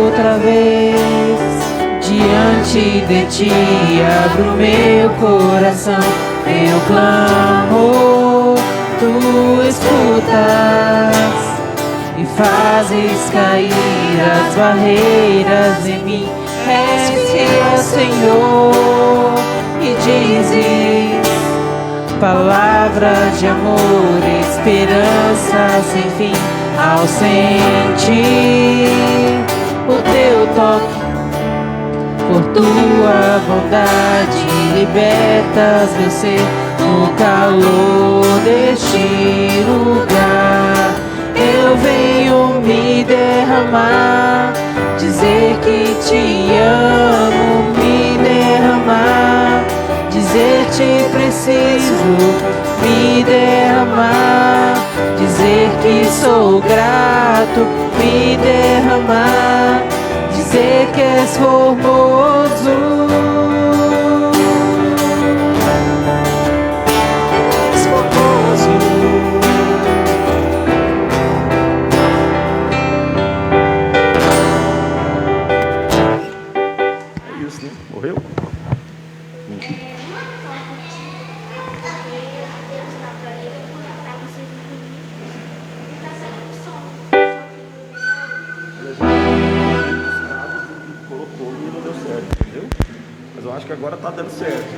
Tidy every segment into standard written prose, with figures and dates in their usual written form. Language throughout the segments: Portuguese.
outra vez diante de ti, abro meu coração, meu clamor tu escutas e fazes cair as barreiras em mim. És fiel, Senhor, e dizes palavras de amor, esperança sem fim. Ao sentir o teu toque, por tua bondade libertas meu ser no calor deste lugar. Eu venho me derramar, dizer que te amo, me derramar, dizer te preciso, me derramar, dizer que sou grato, me derramar, dizer que és formoso. Morreu? Colocou e não deu certo, entendeu? Mas eu acho que agora tá dando certo.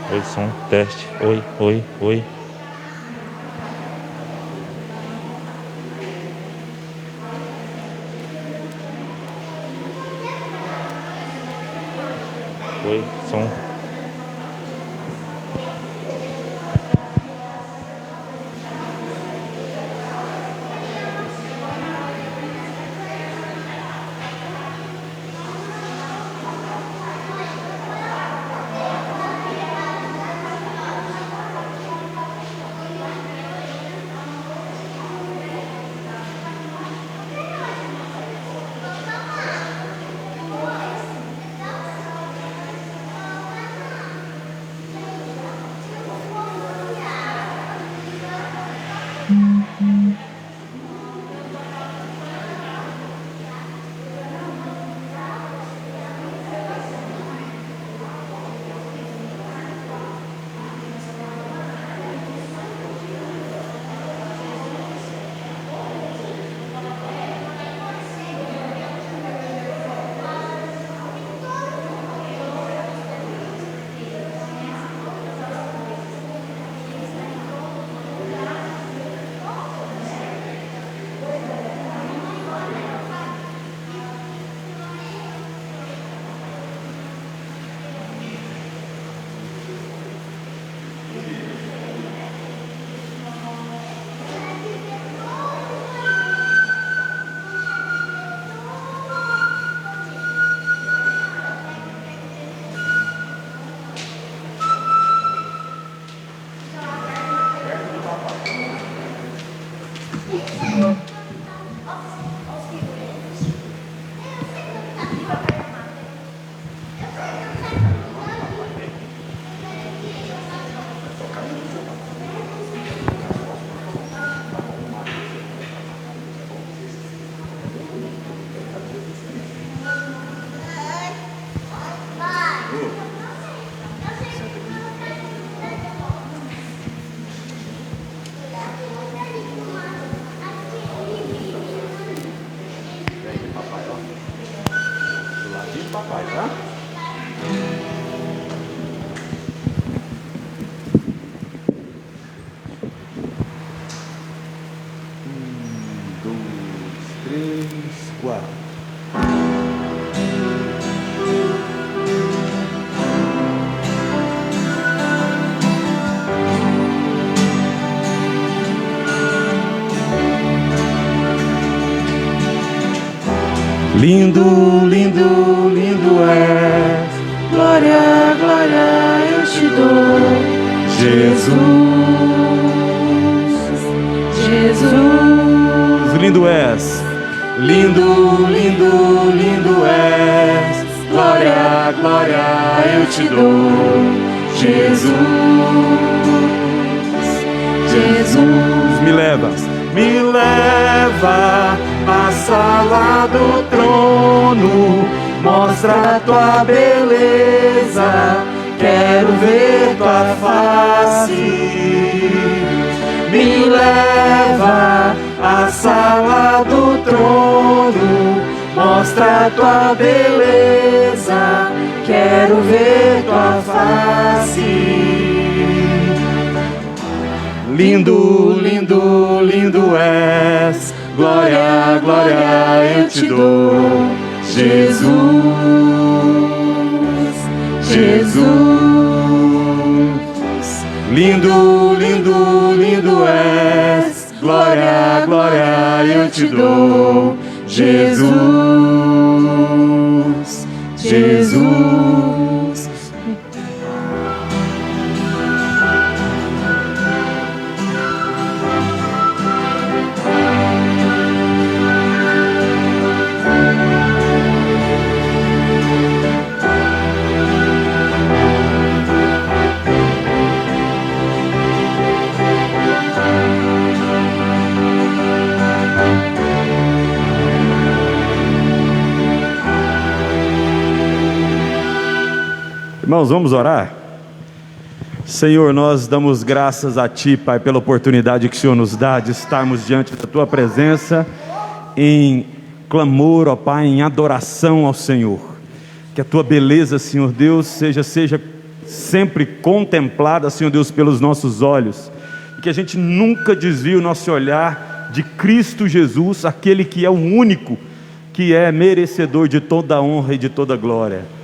Oi, som, teste. Oi, oi, oi. Oi, som. Lindo, lindo, lindo és. Glória, glória eu te dou, Jesus. Jesus. Lindo és. Lindo, lindo, lindo és. Glória, glória eu te dou, Jesus. Jesus. Me leva à sala do trono, mostra a tua beleza, quero ver tua face. Me leva à sala do trono, mostra a tua beleza, quero ver tua face. Lindo, lindo, lindo és. Glória, glória eu te dou, Jesus, Jesus. Lindo, lindo, lindo és. Glória, glória eu te dou, Jesus, Jesus. Irmãos, vamos orar? Senhor, nós damos graças a Ti, Pai, pela oportunidade que o Senhor nos dá de estarmos diante da Tua presença em clamor, ó Pai, em adoração ao Senhor. Que a Tua beleza, Senhor Deus, seja sempre contemplada, Senhor Deus, pelos nossos olhos. E que a gente nunca desvie o nosso olhar de Cristo Jesus, aquele que é o único que é merecedor de toda a honra e de toda a glória.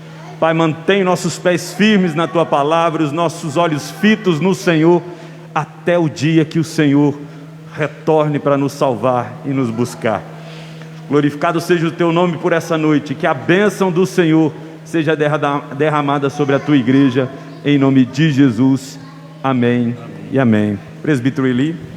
Pai, mantém nossos pés firmes na Tua palavra, os nossos olhos fitos no Senhor, até o dia que o Senhor retorne para nos salvar e nos buscar. Glorificado seja o Teu nome por essa noite, que a bênção do Senhor seja derramada sobre a Tua igreja, em nome de Jesus, amém e amém. Presbítero Eli.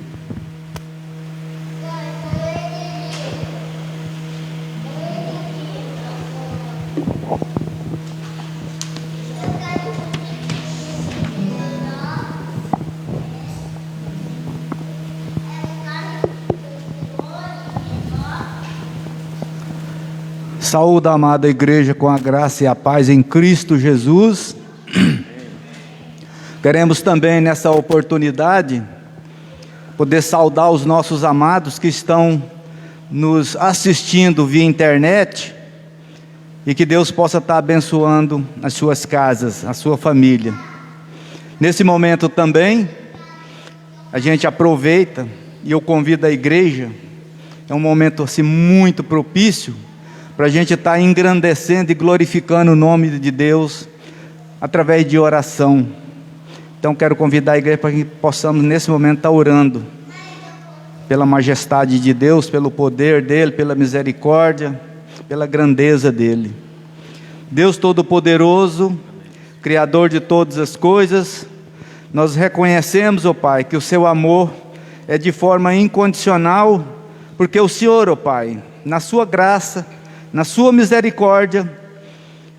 Saúde a amada igreja com a graça e a paz em Cristo Jesus. Queremos também nessa oportunidade poder saudar os nossos amados que estão nos assistindo via internet e que Deus possa estar abençoando as suas casas, a sua família. Nesse momento também a gente aproveita e eu convido a igreja, é um momento assim muito propício para a gente estar engrandecendo e glorificando o nome de Deus através de oração. Então quero convidar a igreja para que possamos nesse momento estar orando pela majestade de Deus, pelo poder dEle, pela misericórdia, pela grandeza dEle. Deus Todo-Poderoso, Criador de todas as coisas, nós reconhecemos, ó Pai, que o Seu amor é de forma incondicional, porque o Senhor, ó Pai, na Sua graça, na Sua misericórdia,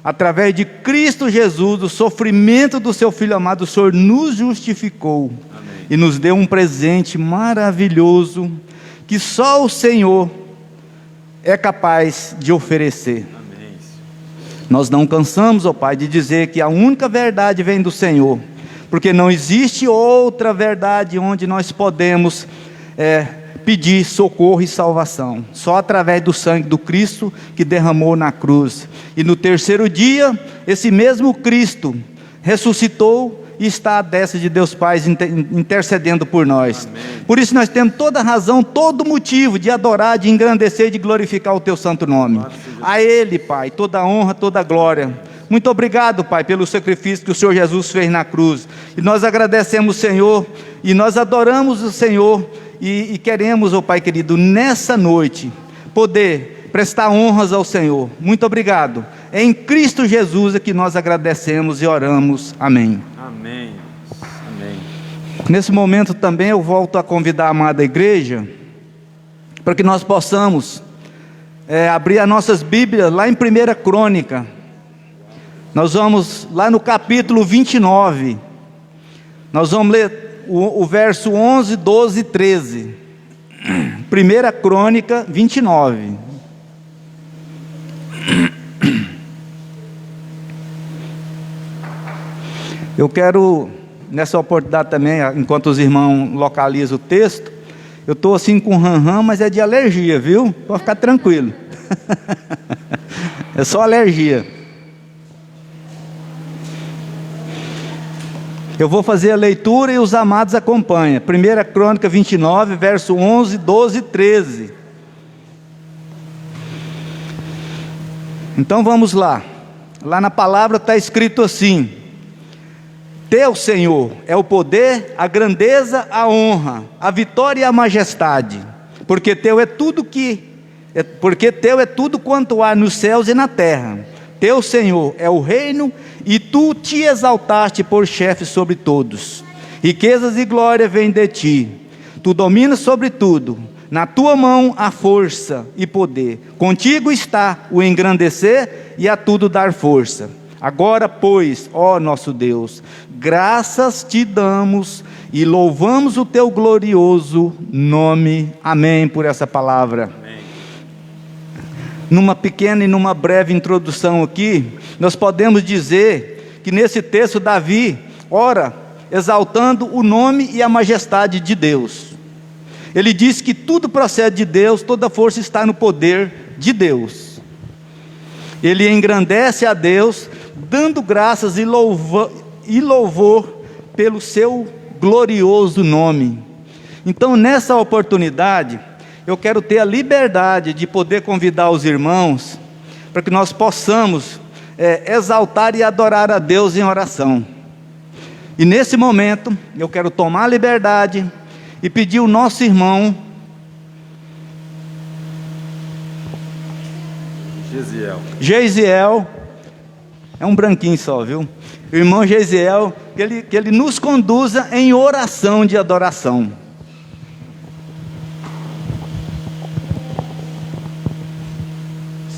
através de Cristo Jesus, o sofrimento do Seu Filho amado, o Senhor nos justificou. Amém. E nos deu um presente maravilhoso, que só o Senhor é capaz de oferecer. Amém. Nós não cansamos, ó Pai, de dizer que a única verdade vem do Senhor, porque não existe outra verdade onde nós podemos pedir socorro e salvação, só através do sangue do Cristo que derramou na cruz. E no terceiro dia, esse mesmo Cristo ressuscitou e está à destra de Deus Pai intercedendo por nós. Amém. Por isso nós temos toda razão, todo motivo de adorar, de engrandecer, de glorificar o Teu santo nome. A Ele, Pai, toda a honra, toda a glória. Muito obrigado, Pai, pelo sacrifício que o Senhor Jesus fez na cruz. E nós agradecemos o Senhor, e nós adoramos o Senhor, e queremos, ó Pai querido, nessa noite, poder prestar honras ao Senhor. Muito obrigado. É em Cristo Jesus é que nós agradecemos e oramos. Amém. Amém. Amém. Nesse momento também eu volto a convidar a amada igreja para que nós possamos abrir as nossas Bíblias lá em 1 Crônica. Nós vamos lá no capítulo 29. Nós vamos ler o verso 11, 12 e 13. 1 Crônica 29. Eu quero, nessa oportunidade também, enquanto os irmãos localizam o texto, eu estou assim com ram-ram, mas é de alergia, viu? Pode ficar tranquilo. É só alergia. Eu vou fazer a leitura e os amados acompanham. 1 Crônica 29, verso 11, 12 e 13. Então vamos lá. Lá na palavra está escrito assim: Teu, Senhor, é o poder, a grandeza, a honra, a vitória e a majestade, porque teu é tudo quanto há nos céus e na terra. Teu, Senhor, é o reino, e tu te exaltaste por chefe sobre todos. Riquezas e glória vêm de ti. Tu dominas sobre tudo. Na tua mão há força e poder. Contigo está o engrandecer e a tudo dar força. Agora, pois, ó nosso Deus, graças te damos e louvamos o teu glorioso nome. Amém por essa palavra. Amém. Numa pequena e numa breve introdução aqui, nós podemos dizer que nesse texto Davi ora exaltando o nome e a majestade de Deus. Ele diz que tudo procede de Deus, toda força está no poder de Deus. Ele engrandece a Deus, dando graças e louvor pelo seu glorioso nome. Então, nessa oportunidade, eu quero ter a liberdade de poder convidar os irmãos para que nós possamos exaltar e adorar a Deus em oração. E nesse momento, eu quero tomar a liberdade e pedir o nosso irmão Geisiel, é um branquinho só, viu? O irmão Geisiel, que ele nos conduza em oração de adoração.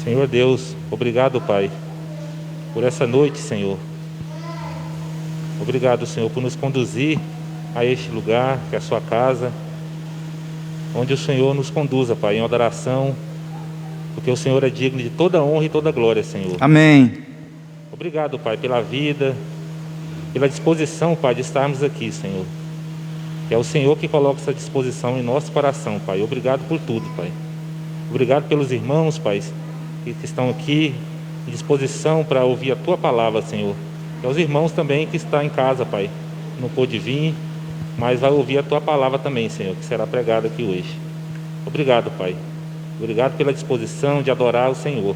Senhor Deus, obrigado, Pai, por essa noite, Senhor. Obrigado, Senhor, por nos conduzir a este lugar, que é a sua casa, onde o Senhor nos conduza, Pai, em adoração, porque o Senhor é digno de toda honra e toda glória, Senhor. Amém. Obrigado, Pai, pela vida, pela disposição, Pai, de estarmos aqui, Senhor. É o Senhor que coloca essa disposição em nosso coração, Pai. Obrigado por tudo, Pai. Obrigado pelos irmãos, Pai, que estão aqui em disposição para ouvir a Tua palavra, Senhor. E aos irmãos também que estão em casa, Pai, não pôde vir, mas vai ouvir a Tua palavra também, Senhor, que será pregada aqui hoje. Obrigado, Pai. Obrigado pela disposição de adorar o Senhor,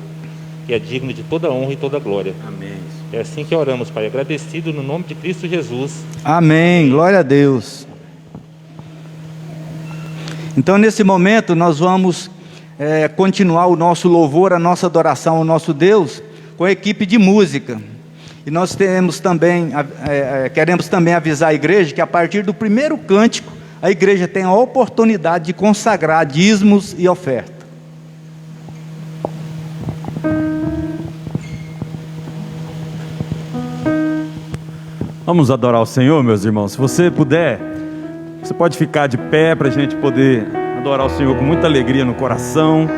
que é digno de toda honra e toda glória. Amém. É assim que oramos, Pai, agradecido no nome de Cristo Jesus. Amém, glória a Deus. Então, nesse momento, nós vamos continuar o nosso louvor, a nossa adoração ao nosso Deus, com a equipe de música. E nós queremos também avisar a igreja que a partir do primeiro cântico, a igreja tem a oportunidade de consagrar dízimos e oferta. Vamos adorar o Senhor, meus irmãos. Se você puder, você pode ficar de pé para a gente poder adorar o Senhor com muita alegria no coração,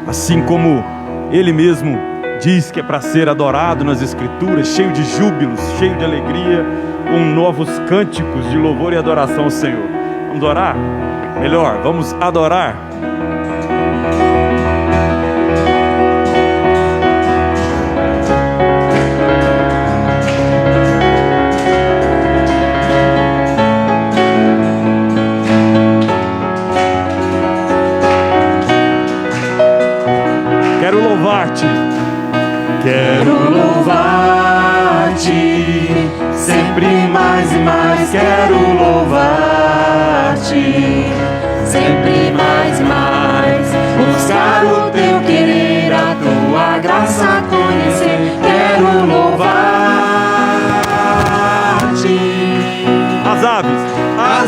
assim como Ele mesmo diz que é para ser adorado nas Escrituras, cheio de júbilos, cheio de alegria, com novos cânticos de louvor e adoração ao Senhor. Vamos orar? Melhor, vamos adorar. Quero louvar-te. Quero louvar-te, sempre mais e mais. Quero louvar-te, sempre mais e mais. Buscar o teu querer.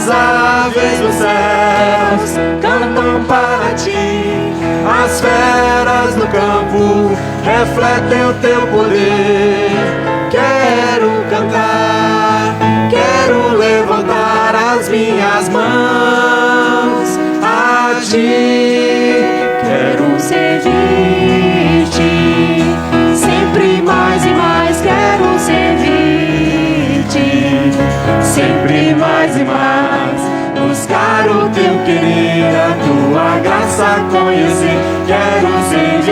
As aves dos céus cantam para ti, as feras do campo refletem o teu poder. Quero cantar, quero levantar as minhas mãos a ti. Quero servir-te, sempre mais e mais quero servir-te, sempre mais e mais buscar o teu querer, a tua graça conhecer. Quero servir-te.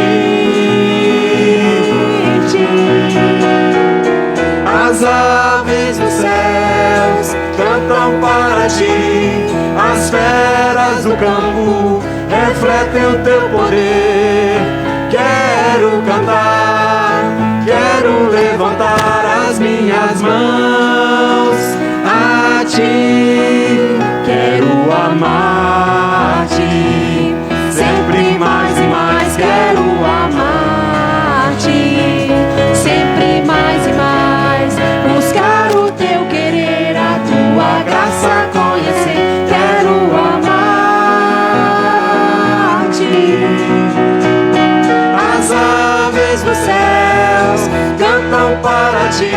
As aves dos céus cantam para ti, as feras do campo refletem o teu poder. Quero cantar, quero levantar as minhas mãos a ti. Quero amar-te, sempre mais e mais quero amar-te, sempre mais e mais buscar o teu querer, a tua graça conhecer. Quero amar-te. As aves dos céus cantam para ti,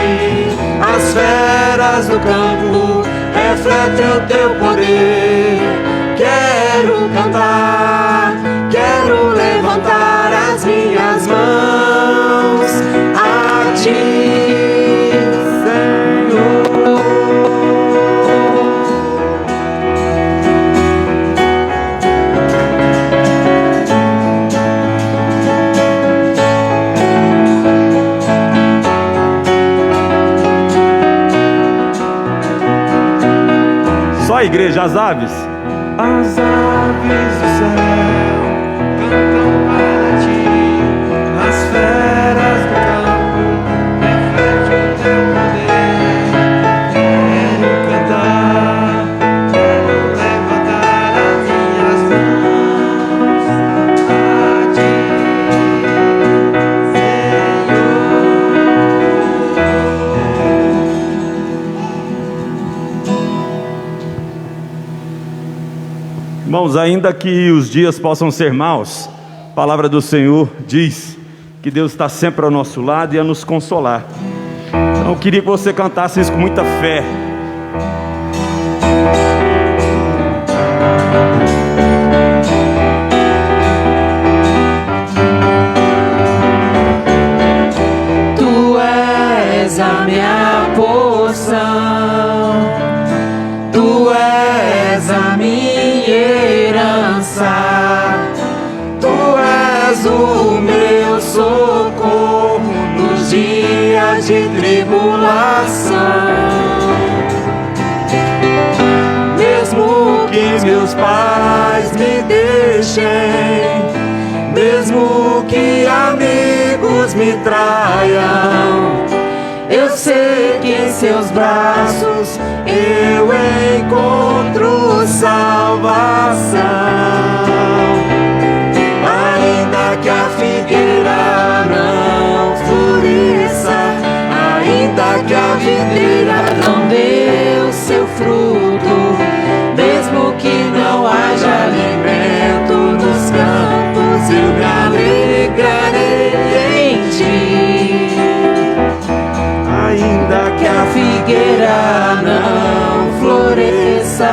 as feras do campo refletem o teu poder. Quero cantar, quero levantar as minhas mãos a ti, Senhor. Só a igreja, as aves. As aves do céu cantam para ti, as feras do campo refletem o teu poder. Quero cantar, quero levantar as minhas mãos a ti, Irmãos, ainda que os dias possam ser maus, a palavra do Senhor diz que Deus está sempre ao nosso lado e a nos consolar. Então eu queria que você cantasse isso com muita fé. Tu és a minha porção, tu és a minha herança, tu és o meu socorro nos dias de tribulação. Mesmo que meus pais me deixem, mesmo que amigos me traiam, eu sei que em seus braços eu encontro salvação. Ainda que a figueira não floresça, ainda que a videira não dê o seu fruto, mesmo que não haja alimento nos campos, eu me alegrarei em ti. Ainda que a figueira não floresça,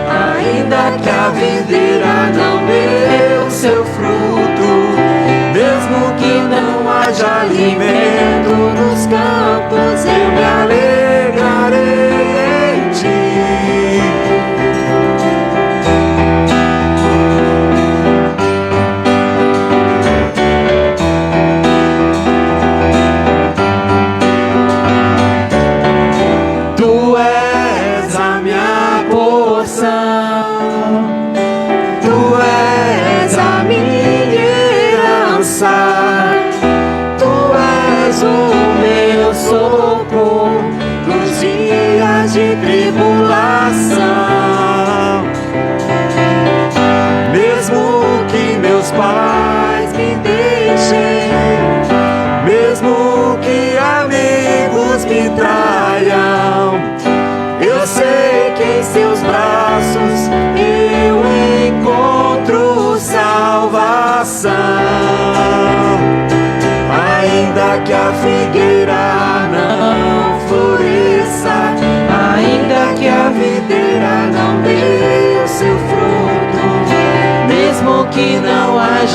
ainda que a videira não dê o seu fruto, mesmo que não haja alimento nos campos, eu me alegrarei em ti. Tu és a minha porção, tu és a minha herança, tu és o meu socorro nos dias de tribulação. Mesmo que meus pais me deixem, mesmo que amigos me traiam, eu sei que em seus braços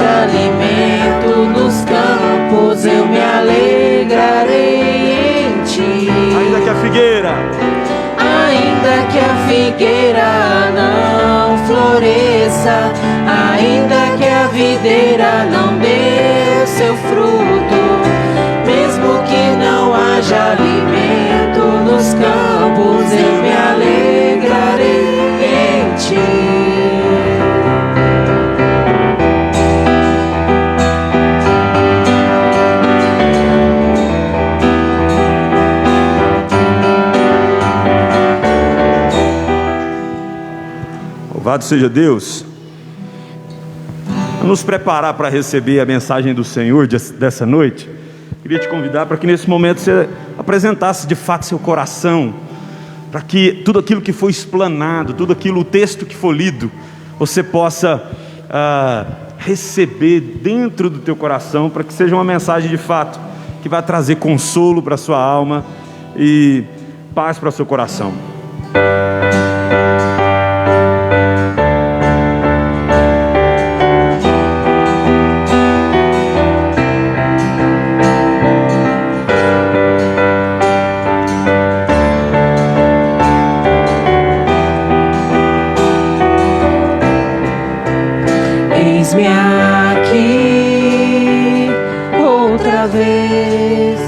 haja alimento nos campos, eu me alegrarei em ti. Ainda que a figueira não floresça, ainda que a videira não dê o seu fruto, mesmo que não haja alimento nos campos, eu me alegrarei em ti. Louvado seja Deus. Vamos nos preparar para receber a mensagem do Senhor dessa noite. Queria te convidar para que nesse momento você apresentasse de fato seu coração, para que tudo aquilo que foi explanado, tudo aquilo, o texto que for lido, você possa receber dentro do teu coração, para que seja uma mensagem de fato que vai trazer consolo para a sua alma e paz para o seu coração. Eis-me aqui outra vez,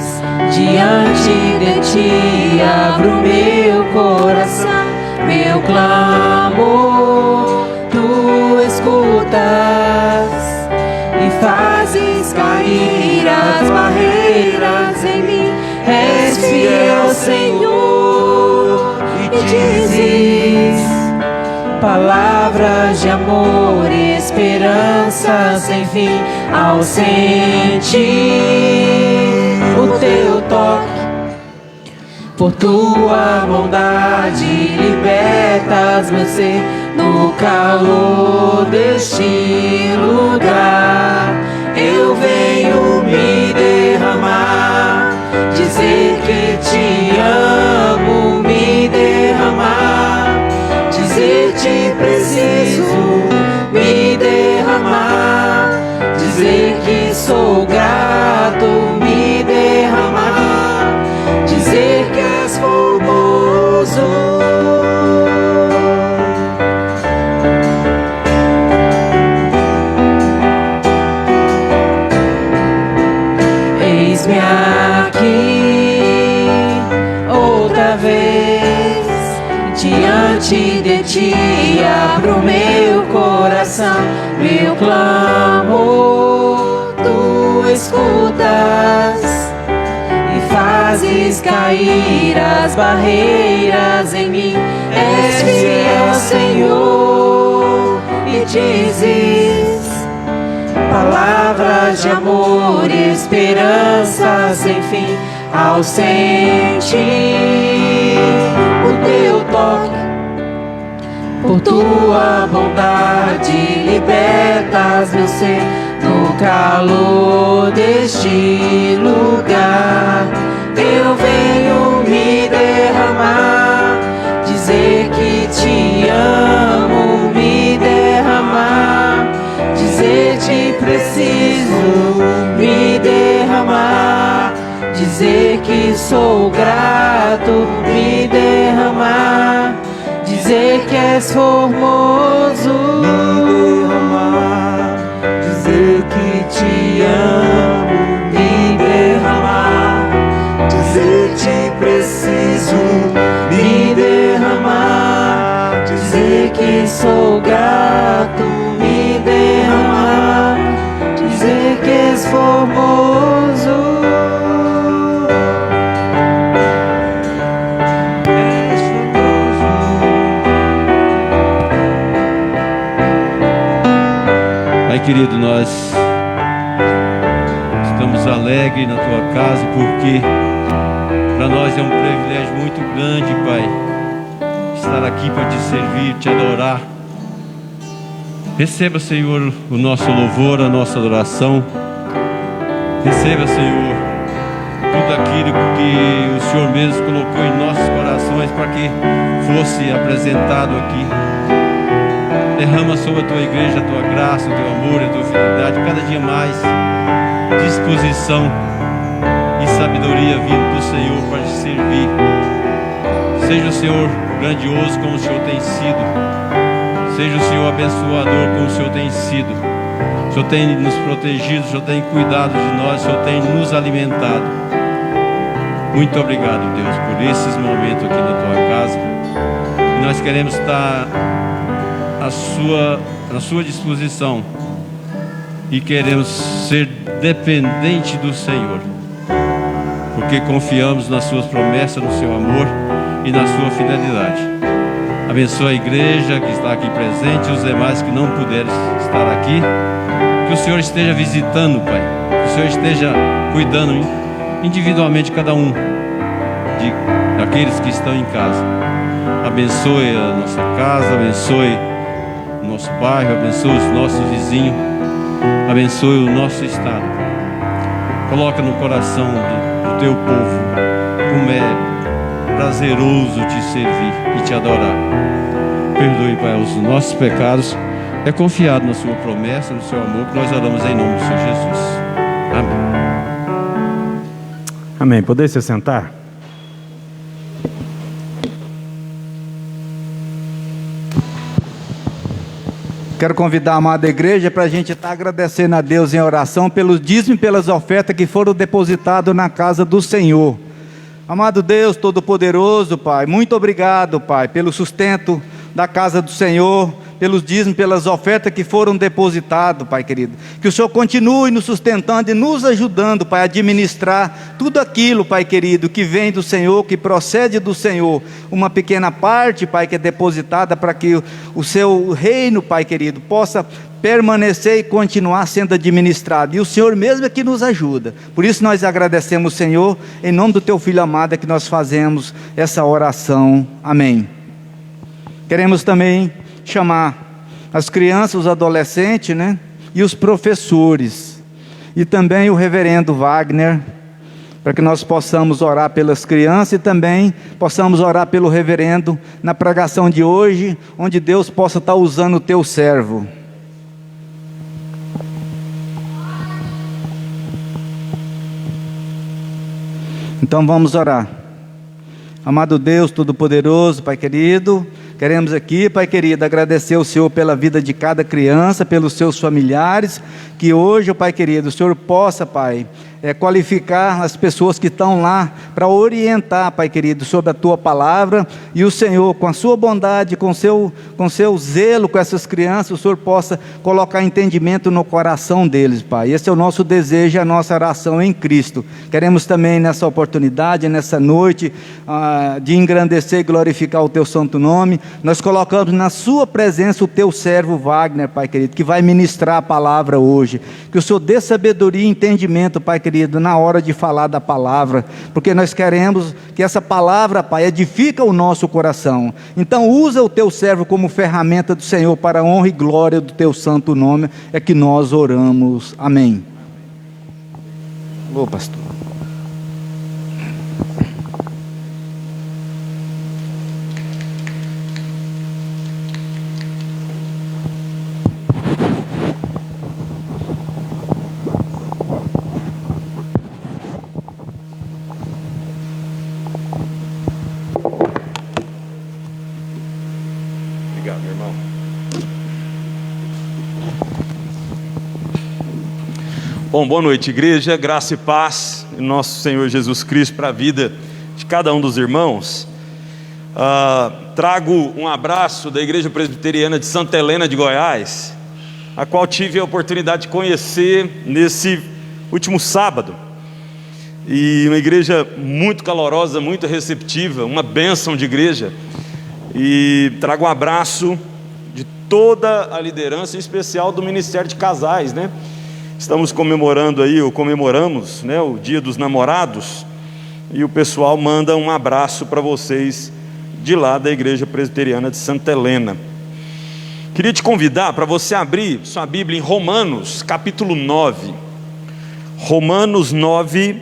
diante de ti abro meu coração, meu clamor tu escutas e fazes cair as barreiras em mim. És fiel, Senhor, e dizes palavras de amor e esperança sem fim. Ao sentir o teu toque, por tua bondade libertas meu ser. No calor deste lugar eu venho me derramar, dizer que te amo, me derramar, dizer te preciso, me derramar, dizer que sou grato, me derramar, dizer que és formoso. Eis-me aqui outra vez, diante de ti abro meu coração, meu clamor tu escutas e fazes cair as barreiras em mim. És fiel, Senhor, e dizes palavras de amor e esperança sem fim. Ao sentir o teu toque, por tua bondade libertas meu ser. No calor deste lugar eu venho me derramar, dizer que te amo, me derramar, dizer te preciso, me derramar, dizer que sou grato, me derramar, dizer que és formoso, me derramar, dizer que te amo, me derramar, dizer te preciso, me derramar, dizer que sou grato, me derramar, dizer que és formoso. Pai querido, nós estamos alegres na tua casa, porque para nós é um privilégio muito grande, Pai, estar aqui para te servir, te adorar. Receba, Senhor, o nosso louvor, a nossa adoração. Receba, Senhor, tudo aquilo que o Senhor mesmo colocou em nossos corações para que fosse apresentado aqui. Derrama sobre a tua igreja a tua graça, o teu amor, a tua fidelidade, cada dia mais disposição e sabedoria vindo do Senhor para te servir. Seja o Senhor grandioso como o Senhor tem sido. Seja o Senhor abençoador como o Senhor tem sido. O Senhor tem nos protegido, o Senhor tem cuidado de nós, o Senhor tem nos alimentado. Muito obrigado, Deus, por esses momentos aqui na tua casa. E nós queremos estar à sua disposição e queremos ser dependente do Senhor, porque confiamos nas suas promessas, no seu amor e na sua fidelidade. Abençoa a igreja que está aqui presente e os demais que não puderam estar aqui. Que o Senhor esteja visitando, Pai. Que o Senhor esteja cuidando individualmente de cada um daqueles que estão em casa. Abençoe a nossa casa, abençoe o nosso bairro, abençoe os nossos vizinhos, abençoe o nosso estado. Coloca no coração do teu povo como é prazeroso te servir e te adorar. Perdoe, Pai, os nossos pecados. É confiado na sua promessa, no seu amor, que nós oramos em nome do Senhor Jesus. Amém. Amém. Poder se sentar? Quero convidar a amada igreja para a gente estar agradecendo a Deus em oração pelos dízimos e pelas ofertas que foram depositados na casa do Senhor. Amado Deus Todo-Poderoso, Pai, muito obrigado, Pai, pelo sustento da casa do Senhor, pelos dízimos, pelas ofertas que foram depositadas, Pai querido. Que o Senhor continue nos sustentando e nos ajudando, Pai, a administrar tudo aquilo, Pai querido, que vem do Senhor, que procede do Senhor. Uma pequena parte, Pai, que é depositada para que o seu reino, Pai querido, possa permanecer e continuar sendo administrado. E o Senhor mesmo é que nos ajuda. Por isso nós agradecemos, Senhor, em nome do Teu Filho amado, é que nós fazemos essa oração. Amém. Queremos também chamar as crianças, os adolescentes, né? E os professores. E também o reverendo Wagner, para que nós possamos orar pelas crianças e também possamos orar pelo reverendo na pregação de hoje, onde Deus possa estar usando o teu servo. Então vamos orar. Amado Deus Todo-Poderoso, Pai querido, queremos aqui, Pai querido, agradecer ao Senhor pela vida de cada criança, pelos seus familiares, que hoje, Pai querido, o Senhor possa, Pai, qualificar as pessoas que estão lá para orientar, Pai querido, sobre a Tua palavra, e o Senhor, com a Sua bondade, com seu zelo com essas crianças, o Senhor possa colocar entendimento no coração deles, Pai. Esse é o nosso desejo, a nossa oração em Cristo. Queremos também nessa oportunidade, nessa noite, de engrandecer e glorificar o Teu santo nome, nós colocamos na Sua presença o Teu servo Wagner, Pai querido, que vai ministrar a palavra hoje. Que o Senhor dê sabedoria e entendimento, Pai querido, na hora de falar da palavra, porque nós queremos que essa palavra, Pai, edifica o nosso coração. Então usa o Teu servo como ferramenta do Senhor para a honra e glória do Teu santo nome, é que nós oramos. Amém. Alô, pastor. Bom, boa noite, igreja, graça e paz em nosso Senhor Jesus Cristo para a vida de cada um dos irmãos. Trago um abraço da Igreja Presbiteriana de Santa Helena de Goiás, a qual tive a oportunidade de conhecer nesse último sábado. E uma igreja muito calorosa, muito receptiva, uma bênção de igreja. E trago um abraço de toda a liderança, em especial do Ministério de Casais, né? Estamos comemorando aí, ou comemoramos, né, o Dia dos Namorados, e o pessoal manda um abraço para vocês de lá da Igreja Presbiteriana de Santa Helena. Queria te convidar para você abrir sua Bíblia em Romanos, capítulo 9. Romanos 9,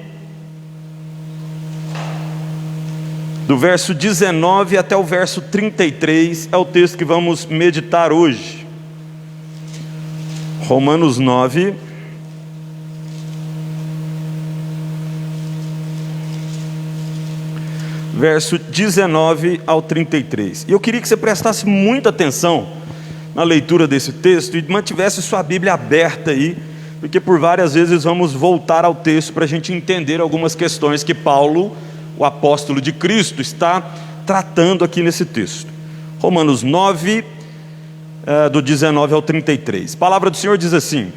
do verso 19 até o verso 33, é o texto que vamos meditar hoje. Romanos 9, verso 19 ao 33. E eu queria que você prestasse muita atenção na leitura desse texto e mantivesse sua Bíblia aberta aí, porque por várias vezes vamos voltar ao texto para a gente entender algumas questões que Paulo, o apóstolo de Cristo, está tratando aqui nesse texto. Romanos 9, do 19 ao 33. A palavra do Senhor diz assim: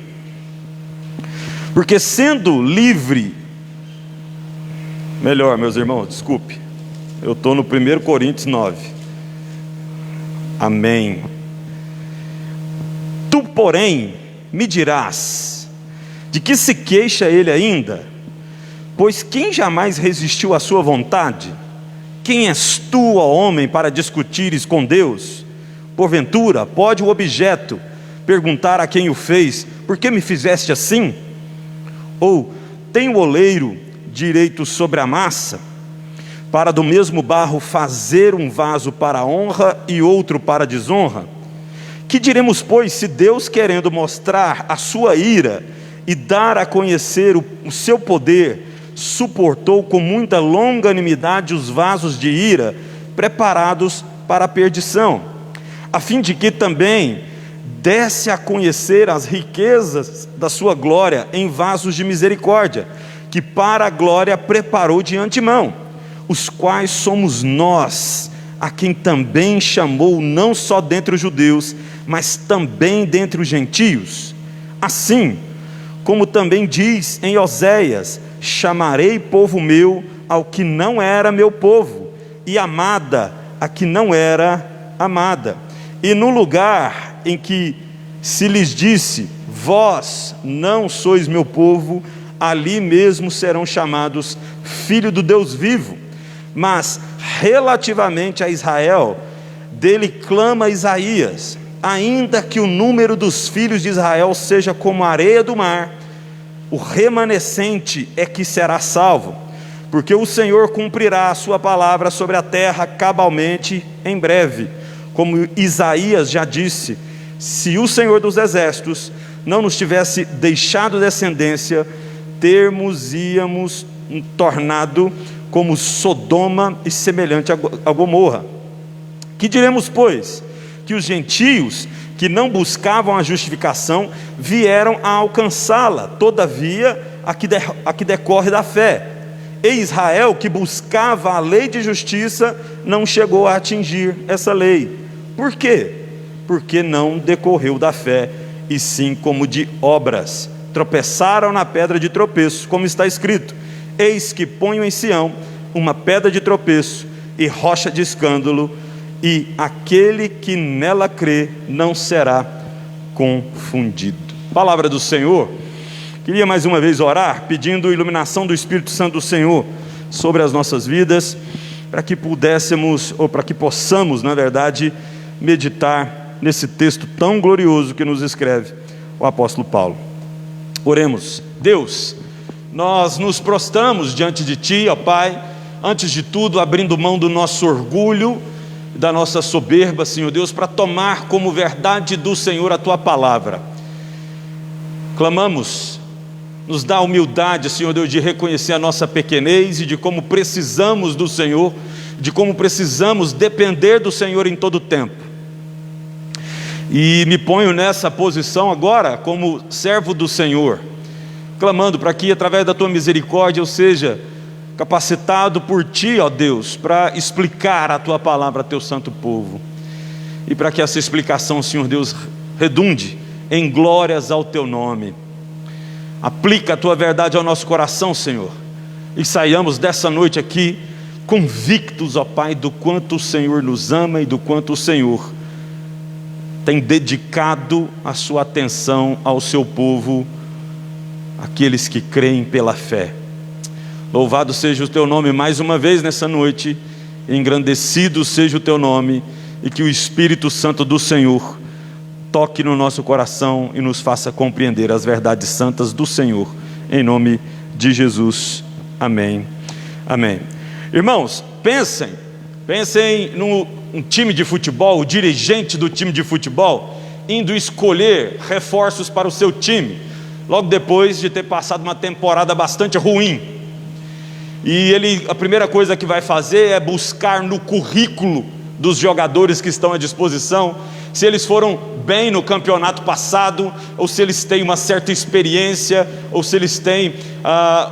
porque sendo livre, melhor, meus irmãos, desculpe, eu estou no 1 Coríntios 9. Amém. Tu, porém, me dirás, de que se queixa ele ainda? Pois quem jamais resistiu à sua vontade? Quem és tu, ó homem, para discutires com Deus? Porventura, pode o objeto perguntar a quem o fez: por que me fizeste assim? Ou tem o oleiro direito sobre a massa, para do mesmo barro fazer um vaso para a honra e outro para a desonra? Que diremos, pois, se Deus, querendo mostrar a sua ira e dar a conhecer o seu poder, suportou com muita longanimidade os vasos de ira preparados para a perdição, a fim de que também desse a conhecer as riquezas da sua glória em vasos de misericórdia, que para a glória preparou de antemão, os quais somos nós, a quem também chamou não só dentre os judeus, mas também dentre os gentios. Assim como também diz em Oséias: chamarei povo meu ao que não era meu povo, e amada a que não era amada. E no lugar em que se lhes disse: vós não sois meu povo, ali mesmo serão chamados filho do Deus vivo. Mas relativamente a Israel, dele clama Isaías: ainda que o número dos filhos de Israel seja como a areia do mar, o remanescente é que será salvo, porque o Senhor cumprirá a sua palavra sobre a terra cabalmente em breve. Como Isaías já disse: se o Senhor dos exércitos não nos tivesse deixado descendência, termos-íamos tornado como Sodoma e semelhante a Gomorra. Que diremos, pois? Que os gentios que não buscavam a justificação vieram a alcançá-la, todavia a que decorre da fé. E Israel, que buscava a lei de justiça, não chegou a atingir essa lei. Por quê? Porque não decorreu da fé, e sim como de obras. Tropeçaram na pedra de tropeço, como está escrito: eis que ponho em Sião uma pedra de tropeço e rocha de escândalo, e aquele que nela crê não será confundido. Palavra do Senhor. Queria mais uma vez orar, pedindo iluminação do Espírito Santo do Senhor sobre as nossas vidas, para que pudéssemos, ou para que possamos, na verdade, meditar nesse texto tão glorioso que nos escreve o apóstolo Paulo. Oremos. Deus, nós nos prostramos diante de Ti, ó Pai, antes de tudo abrindo mão do nosso orgulho, da nossa soberba, Senhor Deus, para tomar como verdade do Senhor a Tua palavra. Clamamos, nos dá a humildade, Senhor Deus, de reconhecer a nossa pequenez e de como precisamos do Senhor, de como precisamos depender do Senhor em todo o tempo. E me ponho nessa posição agora como servo do Senhor, clamando para que através da Tua misericórdia eu seja capacitado por Ti, ó Deus, para explicar a Tua palavra a Teu santo povo, e para que essa explicação, Senhor Deus, redunde em glórias ao Teu nome. Aplica a Tua verdade ao nosso coração, Senhor, e saiamos dessa noite aqui convictos, ó Pai, do quanto o Senhor nos ama e do quanto o Senhor tem dedicado a sua atenção ao seu povo, aqueles que creem pela fé. Louvado seja o Teu nome mais uma vez nessa noite, engrandecido seja o Teu nome, e que o Espírito Santo do Senhor toque no nosso coração e nos faça compreender as verdades santas do Senhor, em nome de Jesus, amém, amém. Irmãos, pensem num time de futebol, o dirigente do time de futebol, indo escolher reforços para o seu time, logo depois de ter passado uma temporada bastante ruim. E a primeira coisa que vai fazer é buscar no currículo dos jogadores que estão à disposição, se eles foram bem no campeonato passado, ou se eles têm uma certa experiência, ou se eles têm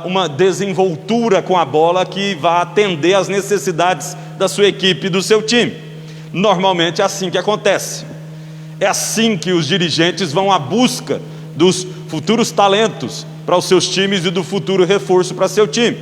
uma desenvoltura com a bola que vá atender às necessidades da sua equipe e do seu time. Normalmente é assim que acontece. É assim que os dirigentes vão à busca dos futuros talentos para os seus times e do futuro reforço para seu time.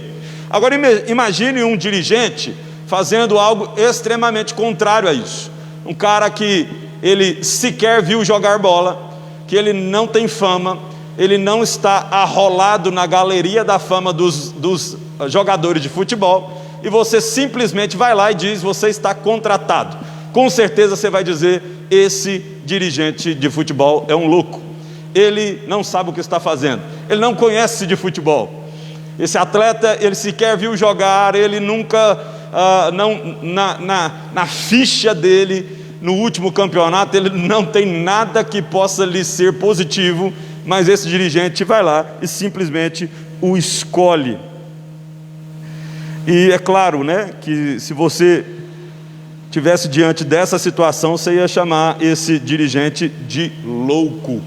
Agora imagine um dirigente fazendo algo extremamente contrário a isso. Um cara que ele sequer viu jogar bola, que ele não tem fama, ele não está arrolado na galeria da fama dos jogadores de futebol, e você simplesmente vai lá e diz: você está contratado. Com certeza você vai dizer: esse dirigente de futebol é um louco, ele não sabe o que está fazendo, ele não conhece de futebol. Esse atleta, ele sequer viu jogar, ele nunca, na ficha dele, no último campeonato, ele não tem nada que possa lhe ser positivo, mas esse dirigente vai lá e simplesmente o escolhe. E é claro, né, que se você tivesse diante dessa situação, você ia chamar esse dirigente de louco,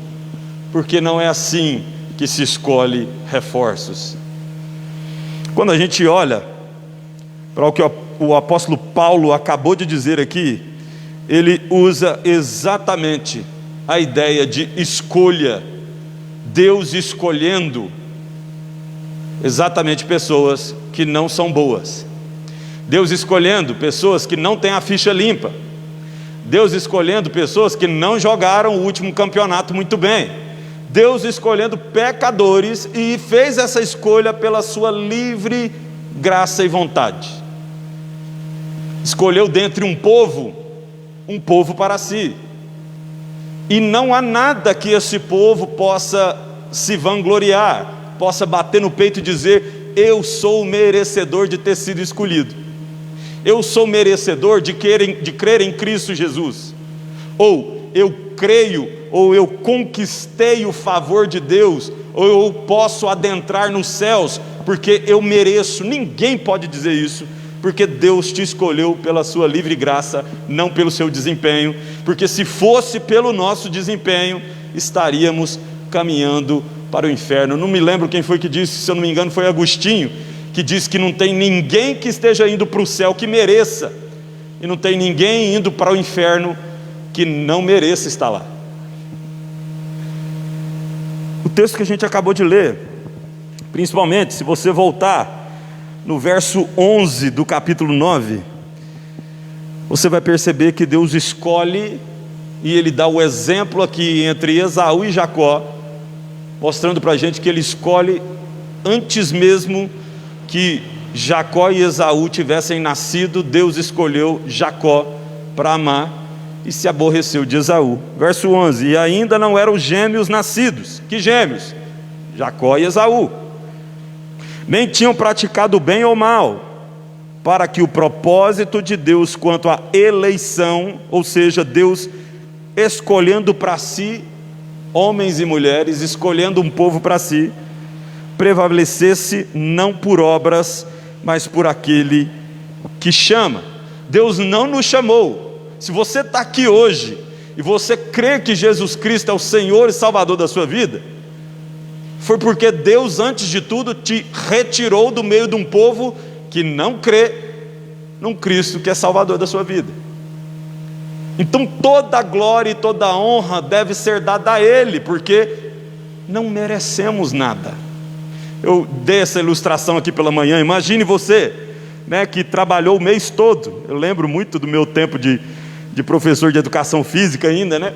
porque não é assim que se escolhe reforços. Quando a gente olha para o que o apóstolo Paulo acabou de dizer aqui, ele usa exatamente a ideia de escolha, Deus escolhendo exatamente pessoas que não são boas, Deus escolhendo pessoas que não têm a ficha limpa, Deus escolhendo pessoas que não jogaram o último campeonato muito bem, Deus escolhendo pecadores, e fez essa escolha pela sua livre graça e vontade. Escolheu dentre um povo para si, e não há nada que esse povo possa se vangloriar, possa bater no peito e dizer: eu sou merecedor de ter sido escolhido, eu sou merecedor de crer em Cristo Jesus, ou eu creio, ou eu conquistei o favor de Deus, ou eu posso adentrar nos céus porque eu mereço. Ninguém pode dizer isso, porque Deus te escolheu pela sua livre graça, não pelo seu desempenho, porque se fosse pelo nosso desempenho, estaríamos caminhando para o inferno. Não me lembro quem foi que disse, se eu não me engano foi Agostinho, que disse que não tem ninguém que esteja indo para o céu que mereça, e não tem ninguém indo para o inferno que não mereça estar lá. O texto que a gente acabou de ler, principalmente se você voltar no verso 11 do capítulo 9, você vai perceber que Deus escolhe, e Ele dá o exemplo aqui entre Esaú e Jacó, mostrando para a gente que Ele escolhe antes mesmo que Jacó e Esaú tivessem nascido. Deus escolheu Jacó para amar e se aborreceu de Esaú. Verso 11: e ainda não eram gêmeos nascidos. Que gêmeos? Jacó e Esaú. Nem tinham praticado bem ou mal, para que o propósito de Deus quanto à eleição, ou seja, Deus escolhendo para si homens e mulheres, escolhendo um povo para si, prevalecesse não por obras, mas por aquele que chama. Deus não nos chamou. Se você está aqui hoje e você crê que Jesus Cristo é o Senhor e Salvador da sua vida, foi porque Deus, antes de tudo, te retirou do meio de um povo que não crê num Cristo que é Salvador da sua vida. Então toda a glória e toda a honra deve ser dada a Ele, porque não merecemos nada. Eu dei essa ilustração aqui pela manhã. Imagine você, né, que trabalhou o mês todo. Eu lembro muito do meu tempo de professor de educação física ainda, né?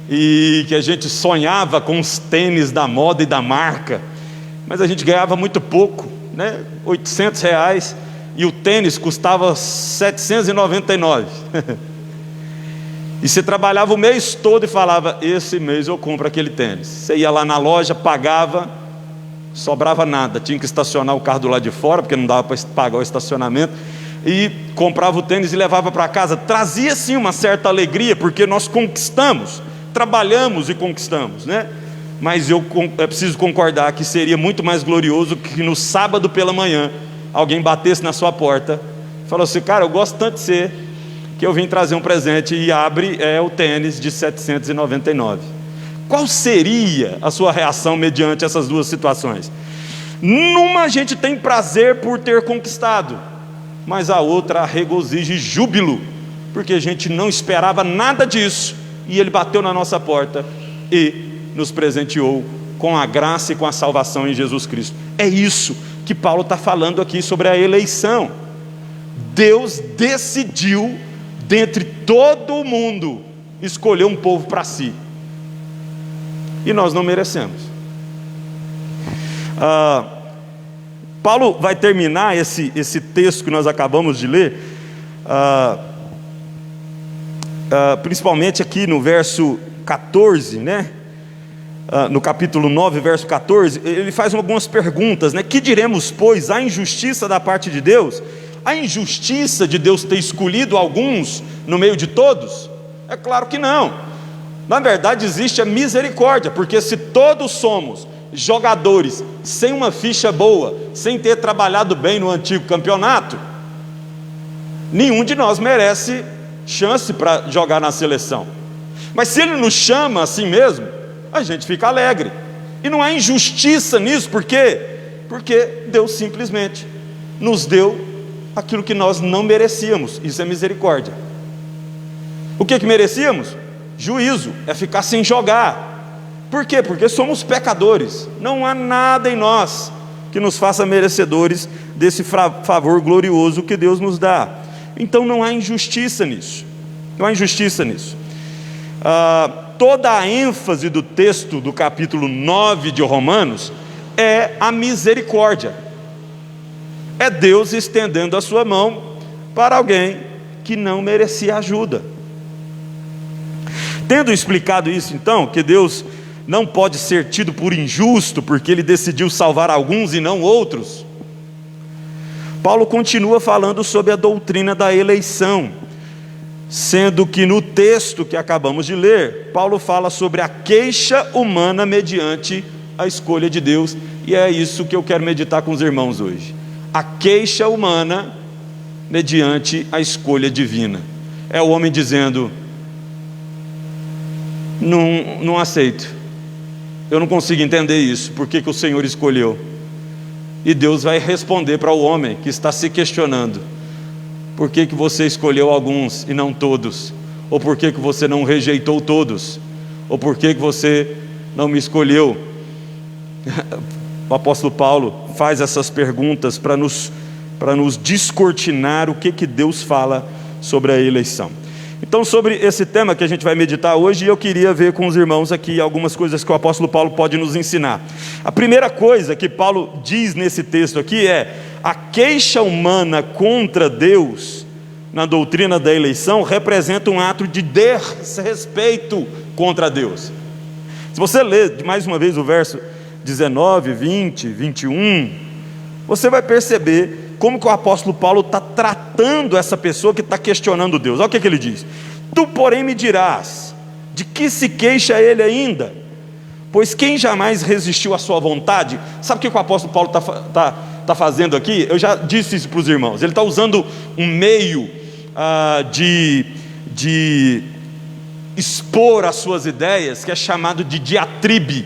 E que a gente sonhava com os tênis da moda e da marca, mas a gente ganhava muito pouco, né? R$800, e o tênis custava R$799. E você trabalhava o mês todo e falava: esse mês eu compro aquele tênis. Você ia lá na loja, pagava, sobrava nada, tinha que estacionar o carro do lado de fora, porque não dava para pagar o estacionamento, e comprava o tênis e levava para casa. Trazia sim uma certa alegria, porque nós conquistamos, trabalhamos e conquistamos, né? Mas eu preciso concordar que seria muito mais glorioso que no sábado pela manhã alguém batesse na sua porta e falasse assim: cara, eu gosto tanto de você que eu vim trazer um presente, e abre o tênis de 799. Qual seria a sua reação mediante essas duas situações? Numa a gente tem prazer por ter conquistado, mas a outra regozijo e júbilo, porque a gente não esperava nada disso, e Ele bateu na nossa porta e nos presenteou com a graça e com a salvação em Jesus Cristo. É isso que Paulo está falando aqui sobre a eleição. Deus decidiu, dentre todo o mundo, escolher um povo para si, e nós não merecemos. Paulo vai terminar esse texto que nós acabamos de ler, principalmente aqui no verso 14, né? No capítulo 9, verso 14, ele faz algumas perguntas, né? Que diremos, pois, a injustiça da parte de Deus? A injustiça de Deus ter escolhido alguns no meio de todos? É claro que não. Na verdade existe a misericórdia, porque se todos somos jogadores sem uma ficha boa, sem ter trabalhado bem no antigo campeonato, nenhum de nós merece chance para jogar na seleção. Mas se Ele nos chama assim mesmo, a gente fica alegre, e não há injustiça nisso. Por quê? Porque Deus simplesmente nos deu aquilo que nós não merecíamos. Isso é misericórdia. O que merecíamos? Juízo, é ficar sem jogar. Por quê? Porque somos pecadores, não há nada em nós que nos faça merecedores desse favor glorioso que Deus nos dá. Então não há injustiça nisso, não há injustiça nisso. Toda a ênfase do texto do capítulo 9 de Romanos é a misericórdia, é Deus estendendo a sua mão para alguém que não merecia ajuda. Tendo explicado isso, então, que Deus não pode ser tido por injusto, porque Ele decidiu salvar alguns e não outros, Paulo continua falando sobre a doutrina da eleição, sendo que no texto que acabamos de ler, Paulo fala sobre a queixa humana mediante a escolha de Deus, e é isso que eu quero meditar com os irmãos hoje. A queixa humana mediante a escolha divina. É o homem dizendo: não aceito, eu não consigo entender isso, por que o Senhor escolheu? E Deus vai responder para o homem que está se questionando: por que você escolheu alguns e não todos? Ou por que você não rejeitou todos? Ou por que você não me escolheu? O apóstolo Paulo faz essas perguntas para nos descortinar o que Deus fala sobre a eleição. Então, sobre esse tema que a gente vai meditar hoje, eu queria ver com os irmãos aqui algumas coisas que o apóstolo Paulo pode nos ensinar. A primeira coisa que Paulo diz nesse texto aqui é: a queixa humana contra Deus, na doutrina da eleição, representa um ato de desrespeito contra Deus. Se você ler mais uma vez o verso 19, 20, 21, você vai perceber como que o apóstolo Paulo está tratando essa pessoa que está questionando Deus. Olha o que ele diz: tu, porém, me dirás, de que se queixa ele ainda? Pois quem jamais resistiu à sua vontade? Sabe o que o apóstolo Paulo está fazendo aqui? Eu já disse isso para os irmãos. Ele está usando um meio de expor as suas ideias, que é chamado de diatribe.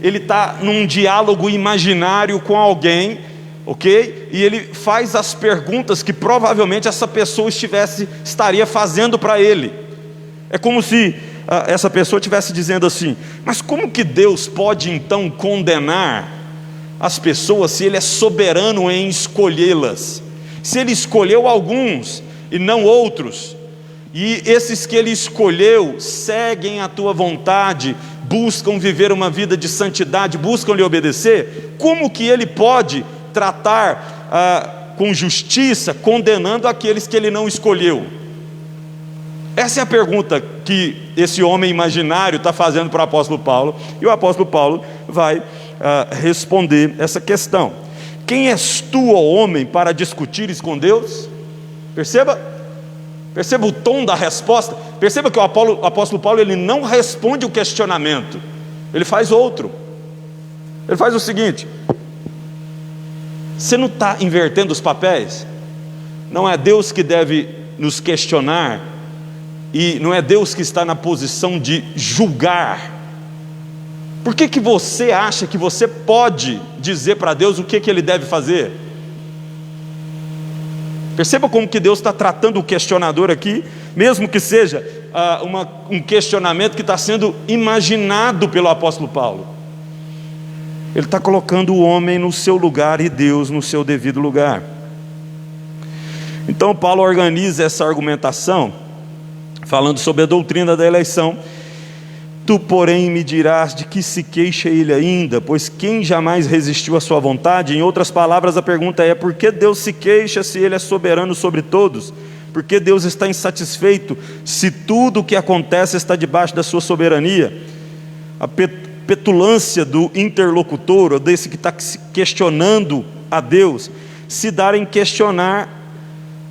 Ele está num diálogo imaginário com alguém, ok? E ele faz as perguntas que provavelmente essa pessoa estaria fazendo para ele. É como se essa pessoa estivesse dizendo assim: mas como que Deus pode então condenar as pessoas se Ele é soberano em escolhê-las? Se Ele escolheu alguns e não outros, e esses que Ele escolheu seguem a tua vontade, buscam viver uma vida de santidade, buscam lhe obedecer, como que Ele pode tratar com justiça, condenando aqueles que Ele não escolheu? Essa é a pergunta que esse homem imaginário está fazendo para o apóstolo Paulo, e o apóstolo Paulo vai responder essa questão. Quem és tu, ó homem, para discutires com Deus? Perceba, Perceba o tom da resposta. Perceba que o apóstolo Paulo, ele não responde o questionamento, ele faz outro. Ele faz o seguinte: você não está invertendo os papéis? Não é Deus que deve nos questionar, e não é Deus que está na posição de julgar. Por que você acha que você pode dizer para Deus o que Ele deve fazer? Perceba como que Deus está tratando o questionador aqui, mesmo que seja um questionamento que está sendo imaginado pelo apóstolo Paulo. Ele está colocando o homem no seu lugar e Deus no seu devido lugar. Então Paulo organiza essa argumentação falando sobre a doutrina da eleição. Tu, porém, me dirás de que se queixa ele ainda, pois quem jamais resistiu à sua vontade? Em outras palavras, a pergunta é: por que Deus se queixa se ele é soberano sobre todos? Por que Deus está insatisfeito se tudo o que acontece está debaixo da sua soberania? A petulância do interlocutor, ou desse que está questionando a Deus, se dá em questionar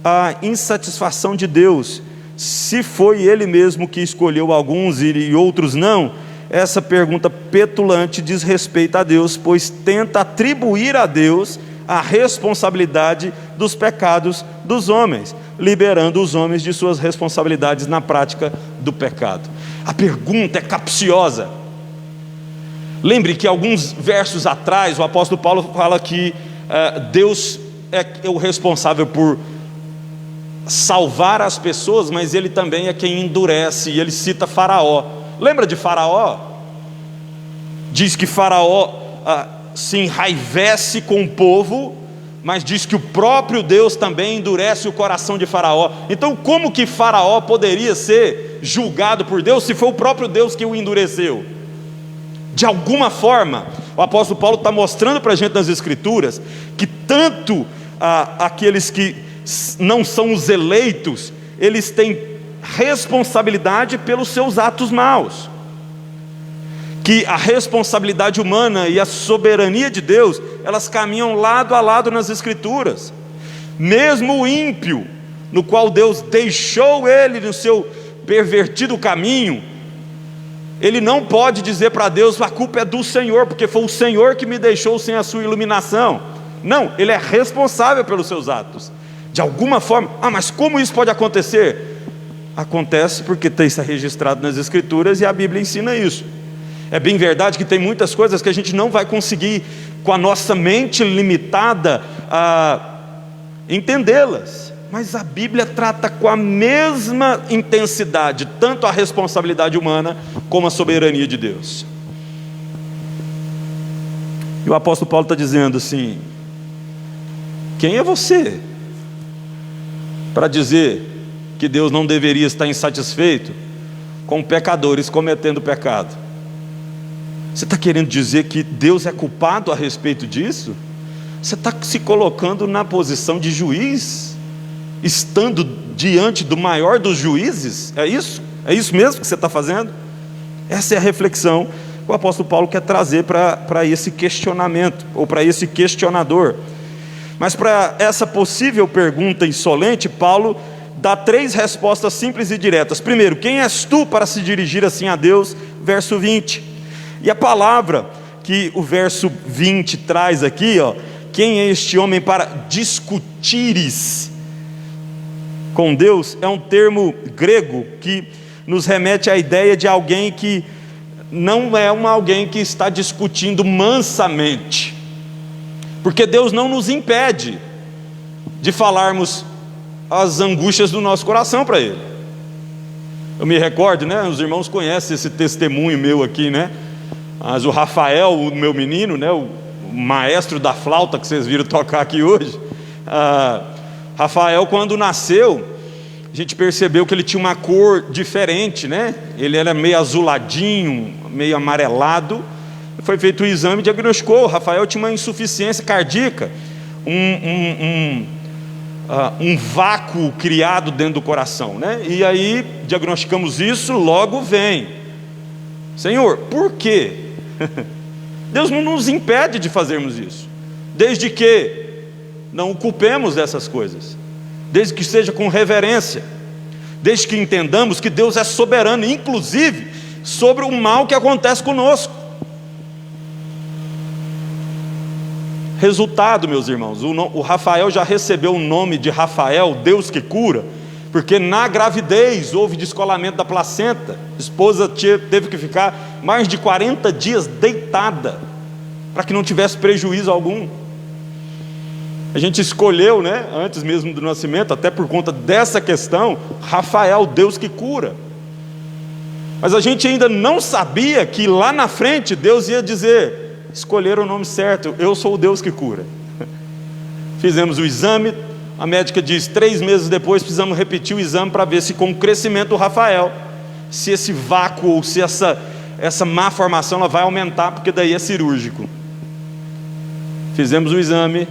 a insatisfação de Deus. Se foi Ele mesmo que escolheu alguns e outros não, essa pergunta petulante diz respeito a Deus, pois tenta atribuir a Deus a responsabilidade dos pecados dos homens, liberando os homens de suas responsabilidades na prática do pecado. A pergunta é capciosa. Lembre que alguns versos atrás o apóstolo Paulo fala que Deus é o responsável por salvar as pessoas, mas Ele também é quem endurece, e ele cita Faraó. Lembra de Faraó? Diz que Faraó se enraivece com o povo, mas diz que o próprio Deus também endurece o coração de Faraó. Então como que Faraó poderia ser julgado por Deus se foi o próprio Deus que o endureceu? De alguma forma, o apóstolo Paulo está mostrando para a gente nas Escrituras que tanto aqueles que não são os eleitos, eles têm responsabilidade pelos seus atos maus, que a responsabilidade humana e a soberania de Deus, elas caminham lado a lado nas Escrituras. Mesmo o ímpio, no qual Deus deixou ele no seu pervertido caminho, ele não pode dizer para Deus: a culpa é do Senhor, porque foi o Senhor que me deixou sem a sua iluminação. Não, ele é responsável pelos seus atos. De alguma forma, mas como isso pode acontecer? Acontece porque está registrado nas Escrituras e a Bíblia ensina isso. É bem verdade que tem muitas coisas que a gente não vai conseguir, com a nossa mente limitada, entendê-las, mas a Bíblia trata com a mesma intensidade tanto a responsabilidade humana como a soberania de Deus. E o apóstolo Paulo está dizendo assim: quem é você para dizer que Deus não deveria estar insatisfeito com pecadores cometendo pecado? Você está querendo dizer que Deus é culpado a respeito disso? Você está se colocando na posição de juiz, estando diante do maior dos juízes? É isso? É isso mesmo que você está fazendo? Essa é a reflexão que o apóstolo Paulo quer trazer para esse questionamento, ou para esse questionador. Mas para essa possível pergunta insolente, Paulo dá 3 respostas simples e diretas. Primeiro: quem és tu para se dirigir assim a Deus? Verso 20. E a palavra que o verso 20 traz aqui, quem é este homem para discutires com Deus, é um termo grego que nos remete à ideia de alguém que não é alguém que está discutindo mansamente, porque Deus não nos impede de falarmos as angústias do nosso coração para Ele. Eu me recordo, os irmãos conhecem esse testemunho meu aqui, mas o Rafael, o meu menino, o maestro da flauta que vocês viram tocar aqui hoje, Rafael, quando nasceu, a gente percebeu que ele tinha uma cor diferente, ele era meio azuladinho, meio amarelado. Foi feito o exame e diagnosticou: o Rafael tinha uma insuficiência cardíaca, um vácuo criado dentro do coração, E aí diagnosticamos isso, logo vem: Senhor, por quê? Deus não nos impede de fazermos isso, desde que não o culpemos dessas coisas, desde que seja com reverência. desde que entendamos que Deus é soberano, inclusive sobre o mal que acontece conosco. Resultado, meus irmãos, o Rafael já recebeu o nome de Rafael, Deus que cura, porque na gravidez houve descolamento da placenta. A esposa teve que ficar mais de 40 dias deitada, para que não tivesse prejuízo algum. A gente escolheu, né, antes mesmo do nascimento, até por conta dessa questão, Rafael, Deus que cura. Mas a gente ainda não sabia que lá na frente Deus ia dizer: escolheram o nome certo, eu sou o Deus que cura. Fizemos o exame, a médica diz 3 meses depois precisamos repetir o exame para ver se com o crescimento do Rafael, se esse vácuo ou se essa má formação ela vai aumentar, porque daí é cirúrgico. Fizemos o exame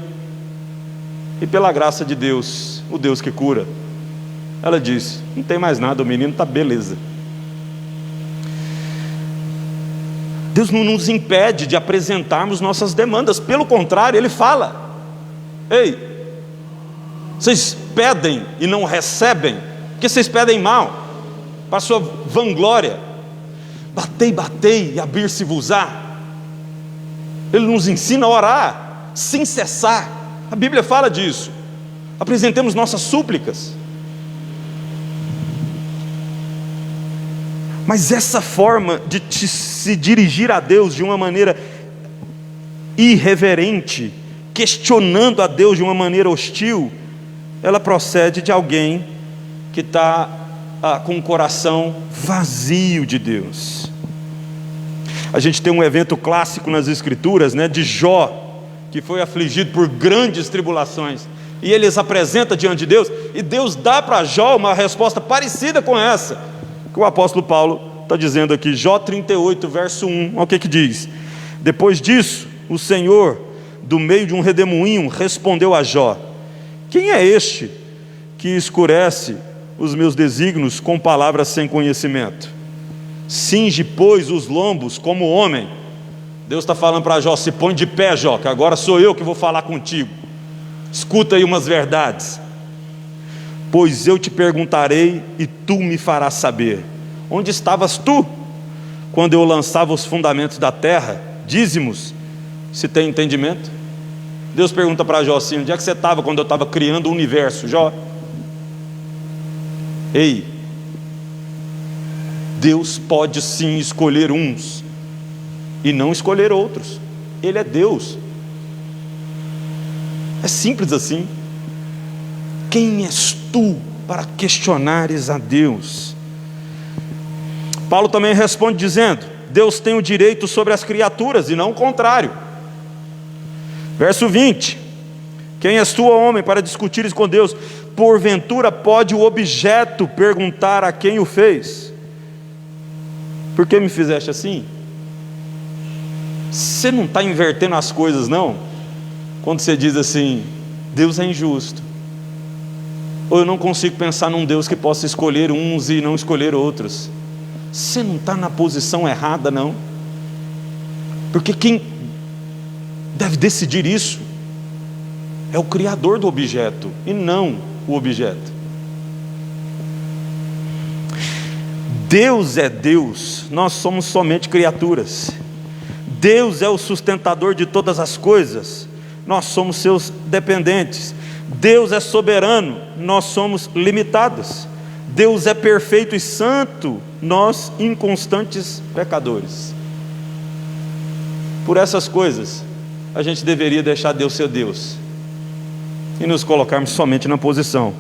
e pela graça de Deus, o Deus que cura, ela disse: não tem mais nada, o menino está beleza. Deus não nos impede de apresentarmos nossas demandas, pelo contrário, Ele fala: ei, vocês pedem e não recebem, porque vocês pedem mal, para a sua vanglória. Batei, batei e abrir-se-vos-á. Ele nos ensina a orar sem cessar. A Bíblia fala disso. Apresentemos nossas súplicas. Mas essa forma de se dirigir a Deus de uma maneira irreverente, questionando a Deus de uma maneira hostil, ela procede de alguém que está com o coração vazio de Deus. A gente tem um evento clássico nas Escrituras, né, de Jó, que foi afligido por grandes tribulações, e ele as apresenta diante de Deus, e Deus dá para Jó uma resposta parecida com essa que o apóstolo Paulo está dizendo aqui. Jó 38, verso 1, olha o que diz: depois disso, o Senhor, do meio de um redemoinho, respondeu a Jó: quem é este que escurece os meus desígnios com palavras sem conhecimento? Cinge, pois, os lombos como homem. Deus está falando para Jó: se põe de pé, Jó, que agora sou eu que vou falar contigo. Escuta aí umas verdades. Pois eu te perguntarei e tu me farás saber. Onde estavas tu quando eu lançava os fundamentos da terra? Dízimos, se tem entendimento. Deus pergunta para Jó assim: onde é que você estava quando eu estava criando o universo, Jó? Ei, Deus pode sim escolher uns e não escolher outros. Ele é Deus. É simples assim. Quem és tu para questionares a Deus? Paulo também responde dizendo: Deus tem o direito sobre as criaturas e não o contrário. Verso 20: quem és tu, homem, para discutires com Deus? Porventura pode o objeto perguntar a quem o fez: por que me fizeste assim? Você não está invertendo as coisas, não? Quando você diz assim: Deus é injusto, ou eu não consigo pensar num Deus que possa escolher uns e não escolher outros. Você não está na posição errada, não. Porque quem deve decidir isso é o Criador do objeto e não o objeto. Deus é Deus, nós somos somente criaturas. Deus é o sustentador de todas as coisas, nós somos seus dependentes. Deus é soberano, nós somos limitados. Deus é perfeito e santo, nós inconstantes pecadores. Por essas coisas, a gente deveria deixar Deus ser Deus e nos colocarmos somente na posição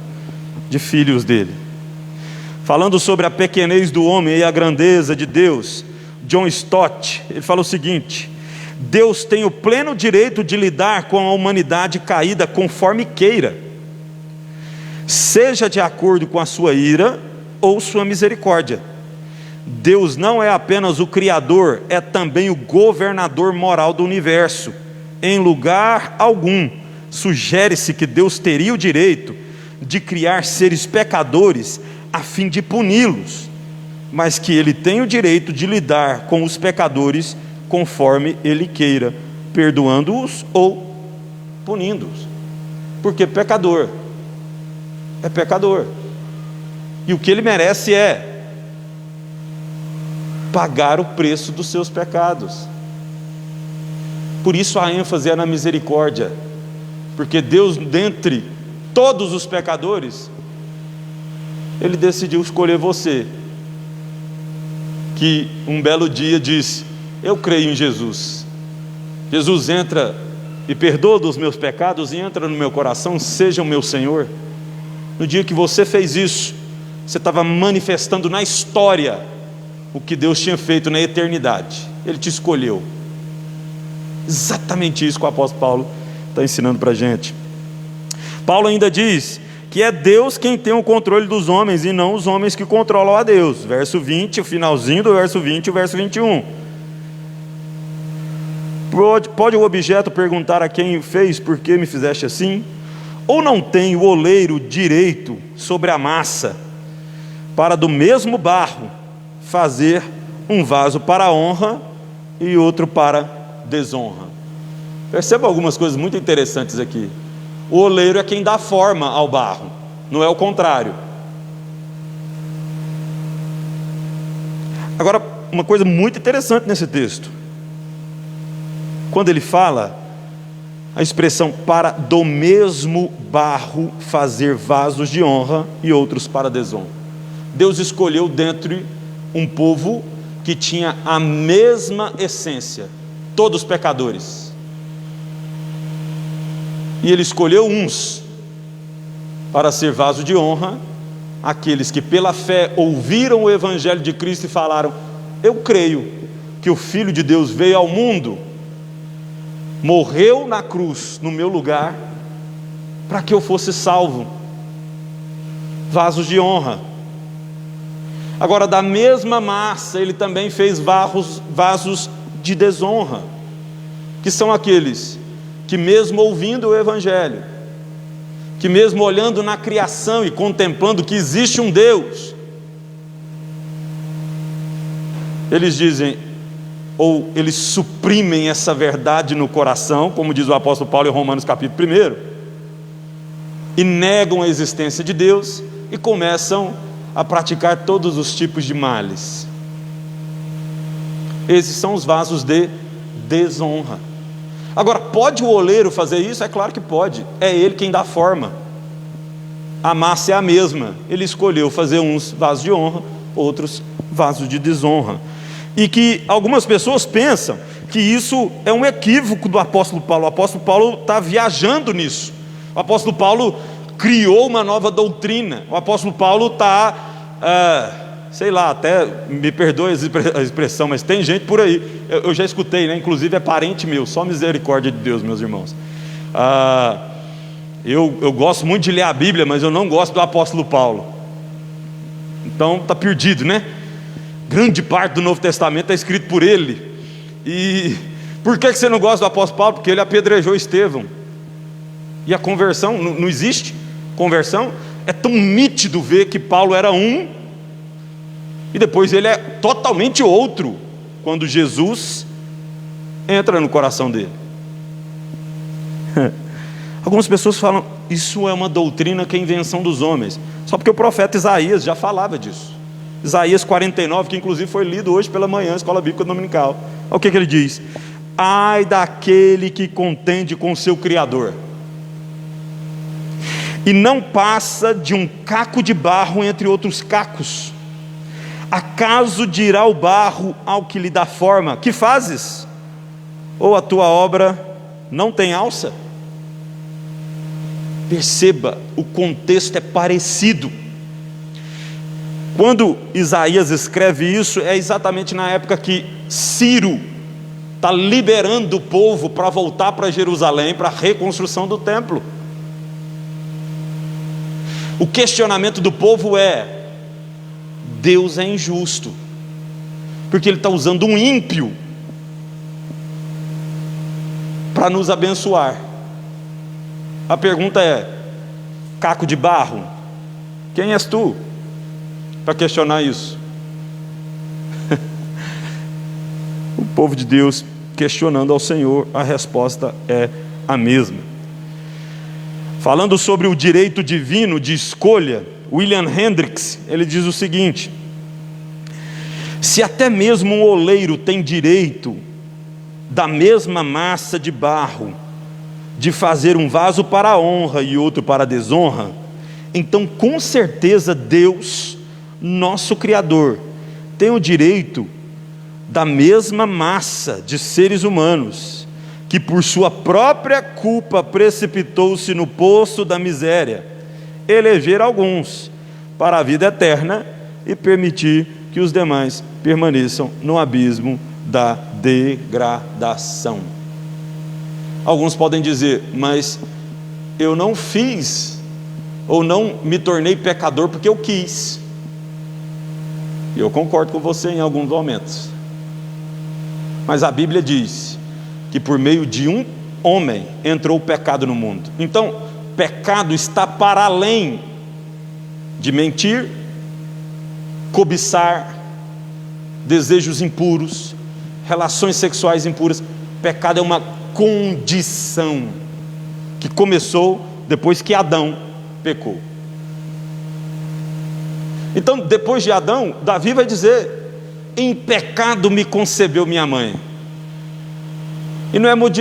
de filhos dele. Falando sobre a pequenez do homem e a grandeza de Deus, John Stott, ele fala o seguinte: Deus tem o pleno direito de lidar com a humanidade caída conforme queira, seja de acordo com a sua ira ou sua misericórdia. Deus não é apenas o Criador, é também o governador moral do universo. Em lugar algum sugere-se que Deus teria o direito de criar seres pecadores a fim de puni-los, mas que Ele tem o direito de lidar com os pecadores conforme Ele queira, perdoando-os ou punindo-os. Porque pecador é pecador. E o que ele merece é pagar o preço dos seus pecados. Por isso a ênfase é na misericórdia, porque Deus, dentre todos os pecadores, Ele decidiu escolher você, que um belo dia disse: eu creio em Jesus. Jesus entra e perdoa dos meus pecados e entra no meu coração, seja o meu Senhor. No dia que você fez isso, você estava manifestando na história o que Deus tinha feito na eternidade. Ele te escolheu. Exatamente isso que o apóstolo Paulo está ensinando para a gente. Paulo ainda diz que é Deus quem tem o controle dos homens e não os homens que controlam a Deus. Verso 20, o finalzinho do verso 20 e o verso 21. Pode o objeto perguntar a quem o fez: por que me fizeste assim? Ou não tem o oleiro direito sobre a massa, para do mesmo barro fazer um vaso para a honra e outro para desonra? Perceba algumas coisas muito interessantes aqui. O oleiro é quem dá forma ao barro, não é o contrário. Agora, uma coisa muito interessante nesse texto, quando ele fala a expressão para do mesmo barro fazer vasos de honra e outros para desonra. Deus escolheu dentre um povo que tinha a mesma essência, todos pecadores, e Ele escolheu uns para ser vaso de honra, aqueles que pela fé ouviram o Evangelho de Cristo e falaram: eu creio que o Filho de Deus veio ao mundo, morreu na cruz no meu lugar, para que eu fosse salvo. Vasos de honra. Agora, da mesma massa, Ele também fez vasos de desonra, que são aqueles que mesmo ouvindo o Evangelho, que mesmo olhando na criação e contemplando que existe um Deus, eles dizem, ou eles suprimem essa verdade no coração, como diz o apóstolo Paulo em Romanos capítulo 1, e negam a existência de Deus e começam a praticar todos os tipos de males. Esses são os vasos de desonra. Agora, pode o oleiro fazer isso? É claro que pode, é ele quem dá forma. A massa é a mesma, ele escolheu fazer uns vasos de honra, outros vasos de desonra. E que algumas pessoas pensam que isso é um equívoco do apóstolo Paulo. O apóstolo Paulo está viajando nisso. O apóstolo Paulo criou uma nova doutrina. O apóstolo Paulo está, sei lá, até me perdoe a expressão, mas tem gente por aí, eu já escutei, né? Inclusive é parente meu, só misericórdia de Deus, meus irmãos. Eu gosto muito de ler a Bíblia, mas eu não gosto do apóstolo Paulo. Então está perdido, né? Grande parte do Novo Testamento está escrito por ele. E por que você não gosta do apóstolo Paulo? Porque ele apedrejou Estevão. E a conversão, não existe conversão. É tão nítido ver que Paulo era um e depois ele é totalmente outro quando Jesus entra no coração dele. Algumas pessoas falam: isso é uma doutrina que é invenção dos homens. Só porque o profeta Isaías já falava disso. Isaías 49, que inclusive foi lido hoje pela manhã, Escola Bíblica Dominical. Olha o que ele diz: ai daquele que contende com o seu Criador, e não passa de um caco de barro entre outros cacos. Acaso dirá o barro ao que lhe dá forma: que fazes? Ou a tua obra não tem alça? Perceba, o contexto é parecido. Quando Isaías escreve isso, é exatamente na época que Ciro está liberando o povo para voltar para Jerusalém, para a reconstrução do templo. O questionamento do povo é: Deus é injusto, porque Ele está usando um ímpio para nos abençoar. A pergunta é: caco de barro, quem és tu para questionar isso? O povo de Deus questionando ao Senhor, a resposta é a mesma. Falando sobre o direito divino de escolha, William Hendricks, ele diz o seguinte: se até mesmo um oleiro tem direito, da mesma massa de barro, de fazer um vaso para a honra e outro para a desonra, então com certeza Deus, nosso Criador, tem o direito da mesma massa de seres humanos, que por sua própria culpa precipitou-se no poço da miséria, eleger alguns para a vida eterna e permitir que os demais permaneçam no abismo da degradação. Alguns podem dizer: mas eu não fiz, ou não me tornei pecador porque eu quis. E eu concordo com você em alguns momentos, mas a Bíblia diz que por meio de um homem entrou o pecado no mundo. Então, pecado está para além de mentir, cobiçar, desejos impuros, relações sexuais impuras. Pecado é uma condição que começou depois que Adão pecou. Então, depois de Adão, Davi vai dizer: em pecado me concebeu minha mãe. E não é muito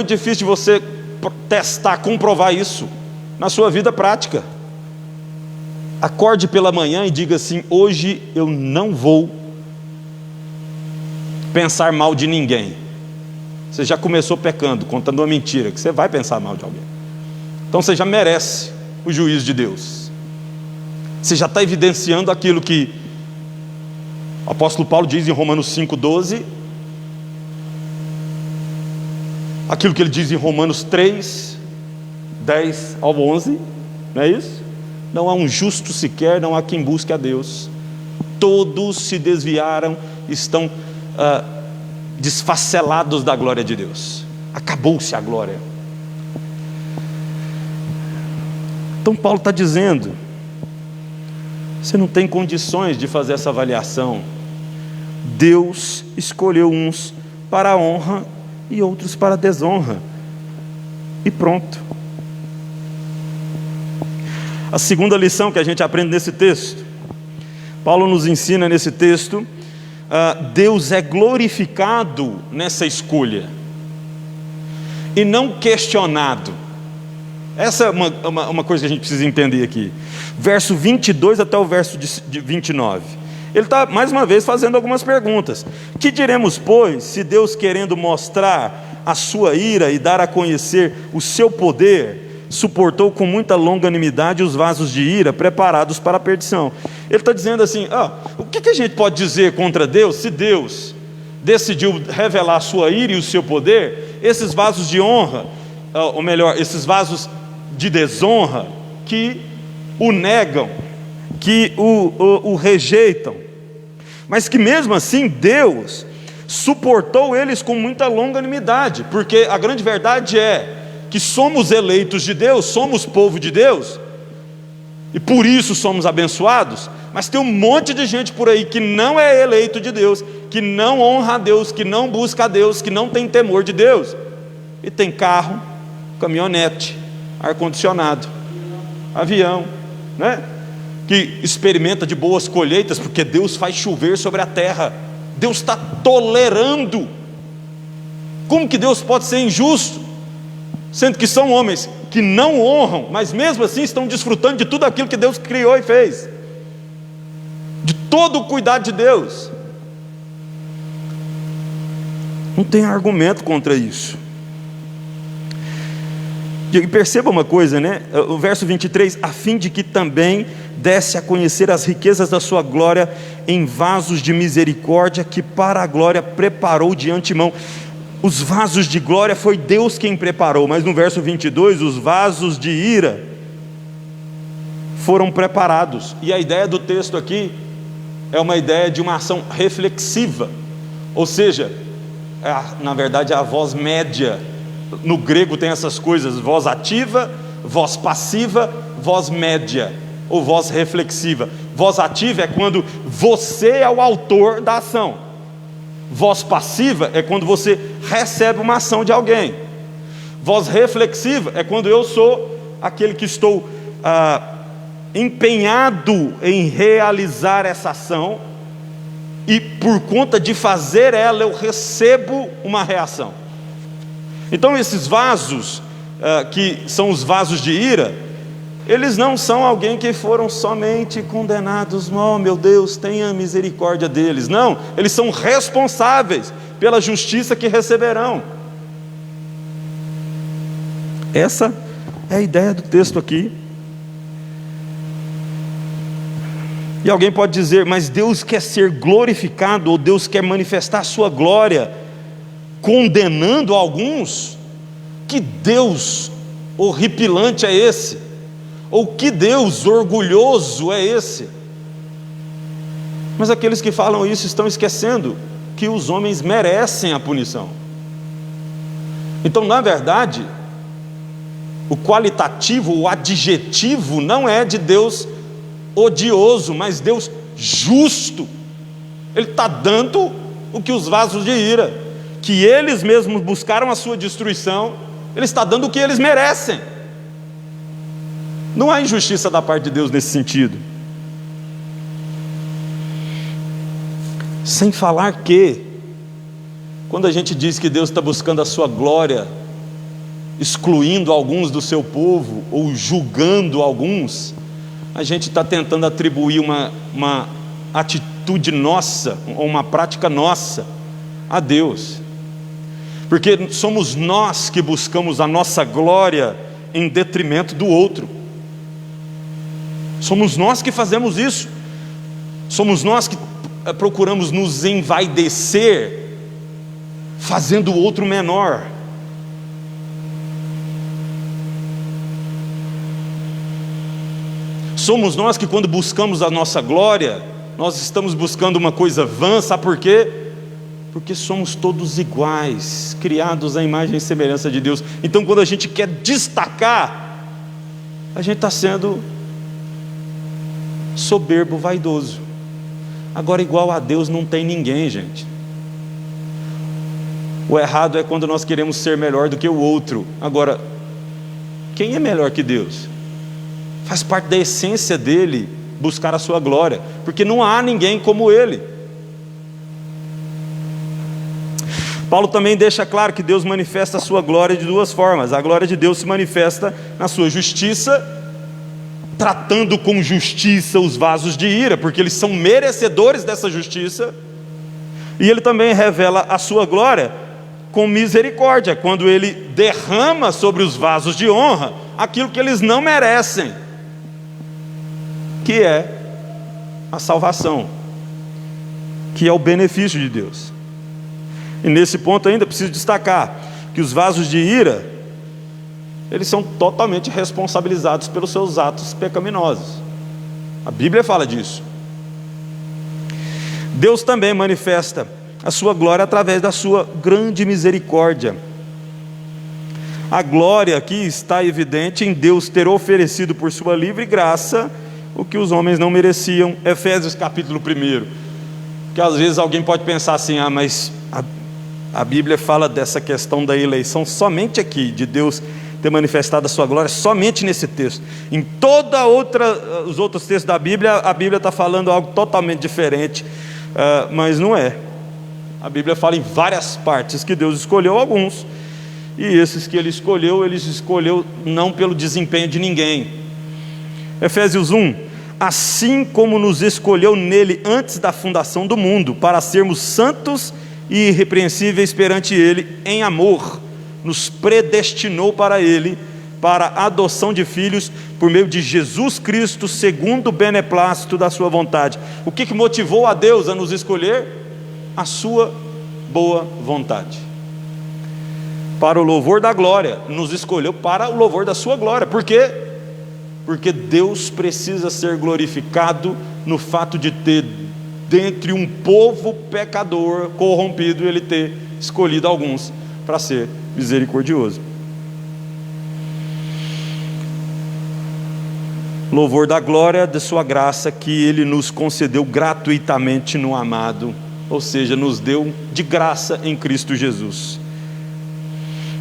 difícil de você testar, comprovar isso na sua vida prática. Acorde pela manhã e diga assim: hoje eu não vou pensar mal de ninguém. Você já começou pecando, contando uma mentira, que você vai pensar mal de alguém. Então você já merece o juízo de Deus. Você já está evidenciando aquilo que o apóstolo Paulo diz em Romanos 5,12, aquilo que ele diz em Romanos 3, 10 ao 11, não é isso? Não há um justo sequer, não há quem busque a Deus. Todos se desviaram, estão desfacelados da glória de Deus. Acabou-se a glória. Então Paulo está dizendo: você não tem condições de fazer essa avaliação. Deus escolheu uns para a honra e outros para a desonra, e pronto. A segunda lição que a gente aprende nesse texto, Paulo nos ensina nesse texto, Deus é glorificado nessa escolha e não questionado. Essa é uma coisa que a gente precisa entender aqui. Verso 22 até o verso de 29. Ele está mais uma vez fazendo algumas perguntas. Que diremos, pois, se Deus, querendo mostrar a sua ira e dar a conhecer o seu poder, suportou com muita longanimidade os vasos de ira preparados para a perdição? Ele está dizendo assim: o que a gente pode dizer contra Deus, se Deus decidiu revelar a sua ira e o seu poder? Esses vasos de honra, ou melhor, esses vasos de desonra, que o negam, que o rejeitam, mas que mesmo assim Deus suportou eles com muita longanimidade, porque a grande verdade é que somos eleitos de Deus, somos povo de Deus, e por isso somos abençoados. Mas tem um monte de gente por aí que não é eleito de Deus, que não honra a Deus, que não busca a Deus, que não tem temor de Deus, e tem carro, caminhonete, ar-condicionado, avião, né? Que experimenta de boas colheitas, porque Deus faz chover sobre a terra. Deus está tolerando. Como que Deus pode ser injusto, sendo que são homens que não honram, mas mesmo assim estão desfrutando de tudo aquilo que Deus criou e fez, de todo o cuidado de Deus? Não tem argumento contra isso. E perceba uma coisa, né? O verso 23, a fim de que também desse a conhecer as riquezas da sua glória em vasos de misericórdia, que para a glória preparou de antemão. Os vasos de glória foi Deus quem preparou, mas no verso 22, os vasos de ira foram preparados. E a ideia do texto aqui é uma ideia de uma ação reflexiva, ou seja, na verdade é a voz média. No grego tem essas coisas: voz ativa, voz passiva, voz média, ou voz reflexiva. Voz ativa é quando você é o autor da ação. Voz passiva é quando você recebe uma ação de alguém. Voz reflexiva é quando eu sou aquele que estou empenhado em realizar essa ação, e por conta de fazer ela eu recebo uma reação. Então esses vasos, que são os vasos de ira, eles não são alguém que foram somente condenados, oh meu Deus, tenha misericórdia deles. Não, eles são responsáveis pela justiça que receberão. Essa é a ideia do texto aqui. E alguém pode dizer, mas Deus quer ser glorificado, ou Deus quer manifestar a sua glória condenando alguns? Que Deus horripilante é esse? Ou que Deus orgulhoso é esse? Mas aqueles que falam isso estão esquecendo que os homens merecem a punição. Então, na verdade, o qualitativo, o adjetivo não é de Deus odioso, mas Deus justo. Ele está dando o que os vasos de ira, que eles mesmos buscaram a sua destruição, Ele está dando o que eles merecem. Não há injustiça da parte de Deus nesse sentido. Sem falar que, quando a gente diz que Deus está buscando a sua glória, excluindo alguns do seu povo, ou julgando alguns, a gente está tentando atribuir uma atitude nossa, ou uma prática nossa, a Deus. Porque somos nós que buscamos a nossa glória em detrimento do outro. Somos nós que fazemos isso. Somos nós que procuramos nos envaidecer, fazendo o outro menor. Somos nós que, quando buscamos a nossa glória, nós estamos buscando uma coisa vã. Sabe por quê? Porque somos todos iguais, criados à imagem e semelhança de Deus. Então, quando a gente quer destacar, a gente está sendo soberbo, vaidoso. Agora, igual a Deus não tem ninguém, gente. O errado é quando nós queremos ser melhor do que o outro. Agora, quem é melhor que Deus? Faz parte da essência dele buscar a sua glória, porque não há ninguém como ele. Paulo também deixa claro que Deus manifesta a sua glória de duas formas. A glória de Deus se manifesta na sua justiça, tratando com justiça os vasos de ira, porque eles são merecedores dessa justiça. E ele também revela a sua glória com misericórdia, quando ele derrama sobre os vasos de honra aquilo que eles não merecem, que é a salvação, que é o benefício de Deus. E nesse ponto ainda preciso destacar que os vasos de ira, eles são totalmente responsabilizados pelos seus atos pecaminosos. A Bíblia fala disso. Deus também manifesta a sua glória através da sua grande misericórdia. A glória aqui está evidente em Deus ter oferecido por sua livre graça o que os homens não mereciam. Efésios capítulo 1. Que às vezes alguém pode pensar assim, mas a Bíblia fala dessa questão da eleição somente aqui, de Deus ter manifestado a sua glória somente nesse texto. Em os outros textos da Bíblia, a Bíblia está falando algo totalmente diferente, mas não é. A Bíblia fala em várias partes que Deus escolheu alguns, e esses que Ele escolheu não pelo desempenho de ninguém. Efésios 1: assim como nos escolheu nele antes da fundação do mundo, para sermos santos e irrepreensíveis perante Ele em amor, nos predestinou para Ele, para a adoção de filhos, por meio de Jesus Cristo, segundo o beneplácito da sua vontade. O que motivou a Deus a nos escolher? A sua boa vontade. Para o louvor da glória, nos escolheu para o louvor da sua glória. Por quê? Porque Deus precisa ser glorificado no fato de ter, dentre um povo pecador, corrompido, Ele ter escolhido alguns para ser misericordioso. Louvor da glória de sua graça, que Ele nos concedeu gratuitamente no amado, ou seja, nos deu de graça em Cristo Jesus.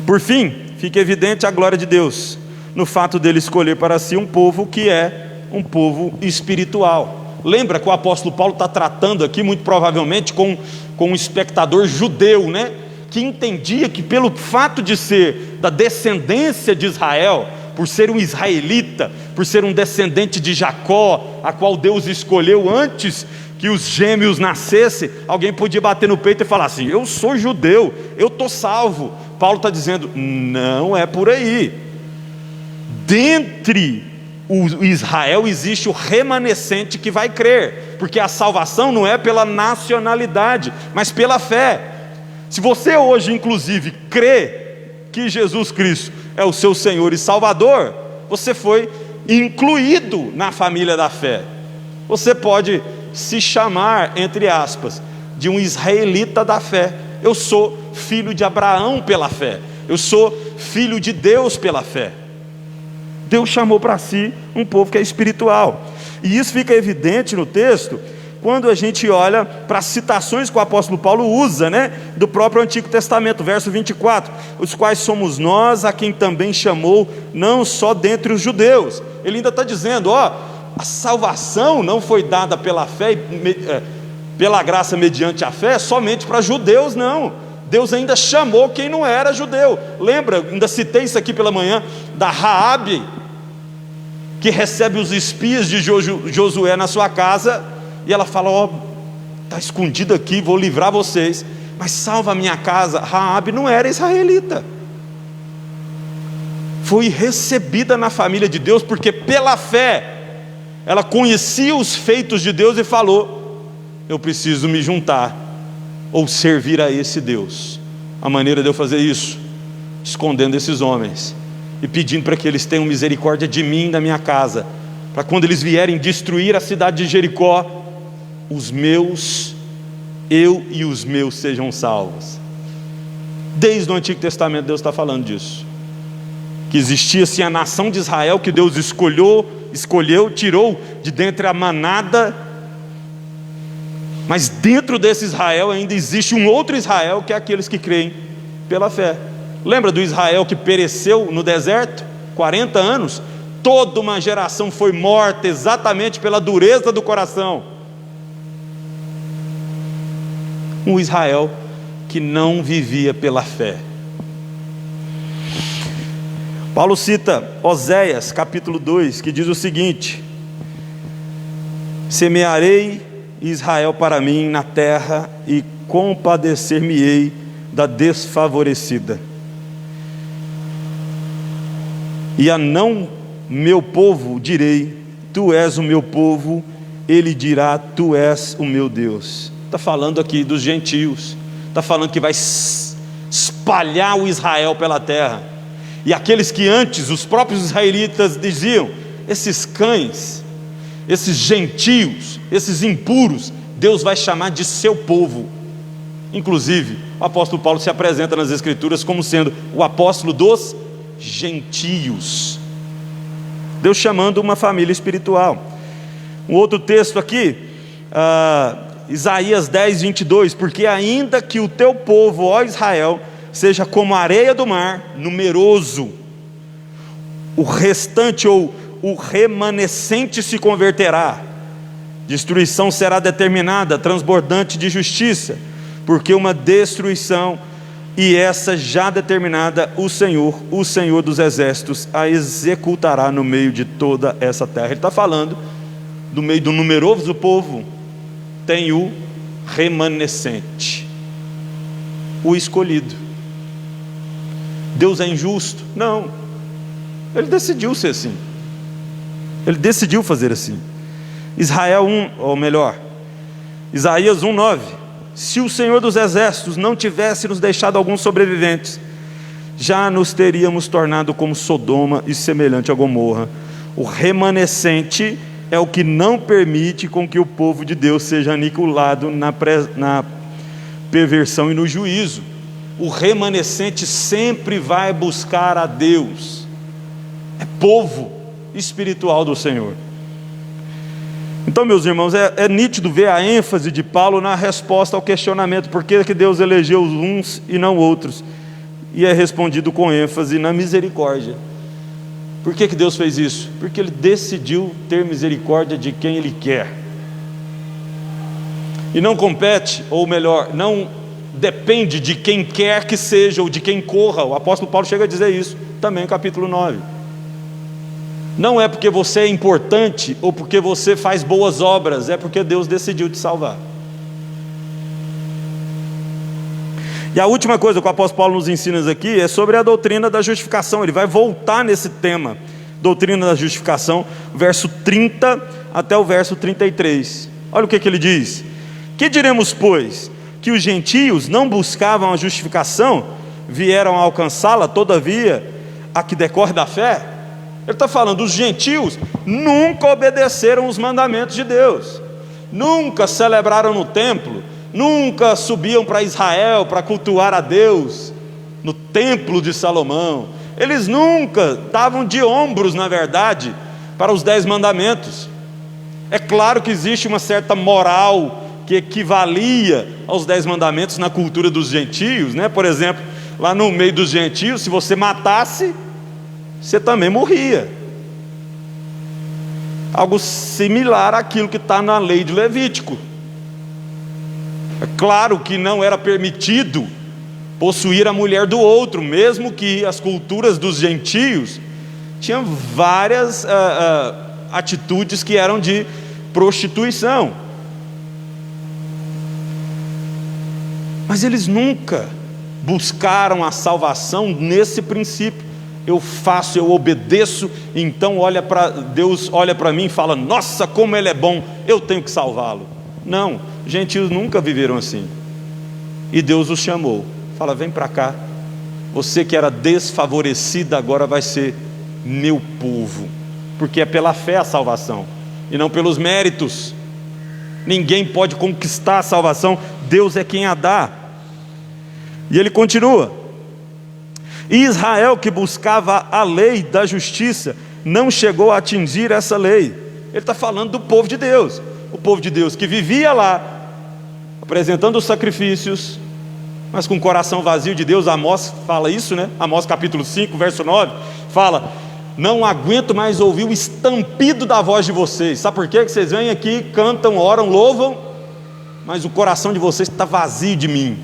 Por fim, fica evidente a glória de Deus no fato dele escolher para si um povo que é um povo espiritual. Lembra que o apóstolo Paulo está tratando aqui, muito provavelmente, com um espectador judeu, né? Que entendia que pelo fato de ser da descendência de Israel, por ser um israelita, por ser um descendente de Jacó, a qual Deus escolheu antes que os gêmeos nascessem, alguém podia bater no peito e falar assim: eu sou judeu, eu estou salvo. Paulo está dizendo: não é por aí. Dentre o Israel existe o remanescente que vai crer, porque a salvação não é pela nacionalidade, mas pela fé. Se você hoje inclusive crê que Jesus Cristo é o seu Senhor e Salvador, você foi incluído na família da fé. Você pode se chamar, entre aspas, de um israelita da fé. Eu sou filho de Abraão pela fé, eu sou filho de Deus pela fé. Deus chamou para si um povo que é espiritual, e isso fica evidente no texto quando a gente olha para as citações que o apóstolo Paulo usa, né, do próprio Antigo Testamento, verso 24: os quais somos nós a quem também chamou, não só dentre os judeus. Ele ainda está dizendo: ó, a salvação não foi dada pela fé, pela graça mediante a fé, somente para judeus, não. Deus ainda chamou quem não era judeu. Lembra, ainda citei isso aqui pela manhã, da Raabe, que recebe os espias de Josué na sua casa, e ela fala: ó, está escondido aqui, vou livrar vocês, mas salva a minha casa. Raabe não era israelita, foi recebida na família de Deus, porque pela fé ela conhecia os feitos de Deus e falou: eu preciso me juntar ou servir a esse Deus. A maneira de eu fazer isso, escondendo esses homens e pedindo para que eles tenham misericórdia de mim e da minha casa, para quando eles vierem destruir a cidade de Jericó, eu e os meus sejam salvos. Desde o Antigo Testamento Deus está falando disso, que existia sim a nação de Israel, que Deus escolheu, tirou de dentre a manada, mas dentro desse Israel ainda existe um outro Israel, que é aqueles que creem pela fé. Lembra do Israel que pereceu no deserto, 40 anos? Toda uma geração foi morta exatamente pela dureza do coração. Um Israel que não vivia pela fé. Paulo cita Oséias capítulo 2, que diz o seguinte: semearei Israel para mim na terra, e compadecer-me-ei da desfavorecida. E a não meu povo direi: tu és o meu povo. Ele dirá: tu és o meu Deus. Está falando aqui dos gentios, está falando que vai espalhar o Israel pela terra. E aqueles que antes, os próprios israelitas diziam: esses cães, esses gentios, esses impuros, Deus vai chamar de seu povo. Inclusive, o apóstolo Paulo se apresenta nas Escrituras como sendo o apóstolo dos gentios. Deus chamando uma família espiritual. Um outro texto aqui, Isaías 10, 22: porque ainda que o teu povo, ó Israel, seja como a areia do mar, numeroso, o restante ou o remanescente se converterá, destruição será determinada, transbordante de justiça, porque uma destruição, e essa já determinada, o Senhor dos exércitos a executará no meio de toda essa terra. Ele está falando do meio do numeroso povo tem o remanescente, o escolhido. Deus é injusto? Não, Ele decidiu ser assim, Ele decidiu fazer assim. Israel 1, ou melhor, Isaías 1:9: se o Senhor dos exércitos não tivesse nos deixado alguns sobreviventes, já nos teríamos tornado como Sodoma e semelhante a Gomorra. O remanescente é o que não permite com que o povo de Deus seja aniquilado na perversão e no juízo. O remanescente sempre vai buscar a Deus, é povo espiritual do Senhor. Então, meus irmãos, é nítido ver a ênfase de Paulo na resposta ao questionamento: por que Deus elegeu uns e não outros? E é respondido com ênfase na misericórdia. Por que Deus fez isso? Porque Ele decidiu ter misericórdia de quem Ele quer. E não compete, ou melhor, não depende de quem quer que seja, ou de quem corra. O apóstolo Paulo chega a dizer isso, também no capítulo 9. Não é porque você é importante, ou porque você faz boas obras, é porque Deus decidiu te salvar. E a última coisa que o apóstolo Paulo nos ensina aqui é sobre a doutrina da justificação. Ele vai voltar nesse tema, doutrina da justificação, verso 30 até o verso 33. Olha o que ele diz: que diremos, pois? Que os gentios não buscavam a justificação, vieram a alcançá-la, todavia, a que decorre da fé? Ele está falando, os gentios nunca obedeceram os mandamentos de Deus, nunca celebraram no templo, nunca subiam para Israel para cultuar a Deus no templo de Salomão. Eles nunca davam de ombros, na verdade, para os 10 mandamentos. É claro que existe uma certa moral que equivalia aos 10 mandamentos na cultura dos gentios, né? Por exemplo, lá no meio dos gentios, se você matasse, você também morria. Algo similar àquilo que está na lei de Levítico. É claro que não era permitido possuir a mulher do outro, mesmo que as culturas dos gentios tinham várias atitudes que eram de prostituição. Mas eles nunca buscaram a salvação nesse princípio. Eu faço, eu obedeço, então Deus olha para mim e fala, nossa, como Ele é bom, eu tenho que salvá-lo. Não, gentios nunca viveram assim. E Deus os chamou, fala, vem para cá, você que era desfavorecida agora vai ser meu povo, porque é pela fé a salvação, e não pelos méritos. Ninguém pode conquistar a salvação, Deus é quem a dá. E ele continua: e Israel, que buscava a lei da justiça, não chegou a atingir essa lei. Ele está falando do povo de Deus, o povo de Deus que vivia lá, apresentando os sacrifícios, mas com o coração vazio de Deus. Amós fala isso, né? Amós capítulo 5, verso 9, fala, não aguento mais ouvir o estampido da voz de vocês. Sabe por quê? Que vocês vêm aqui, cantam, oram, louvam, mas o coração de vocês está vazio de mim.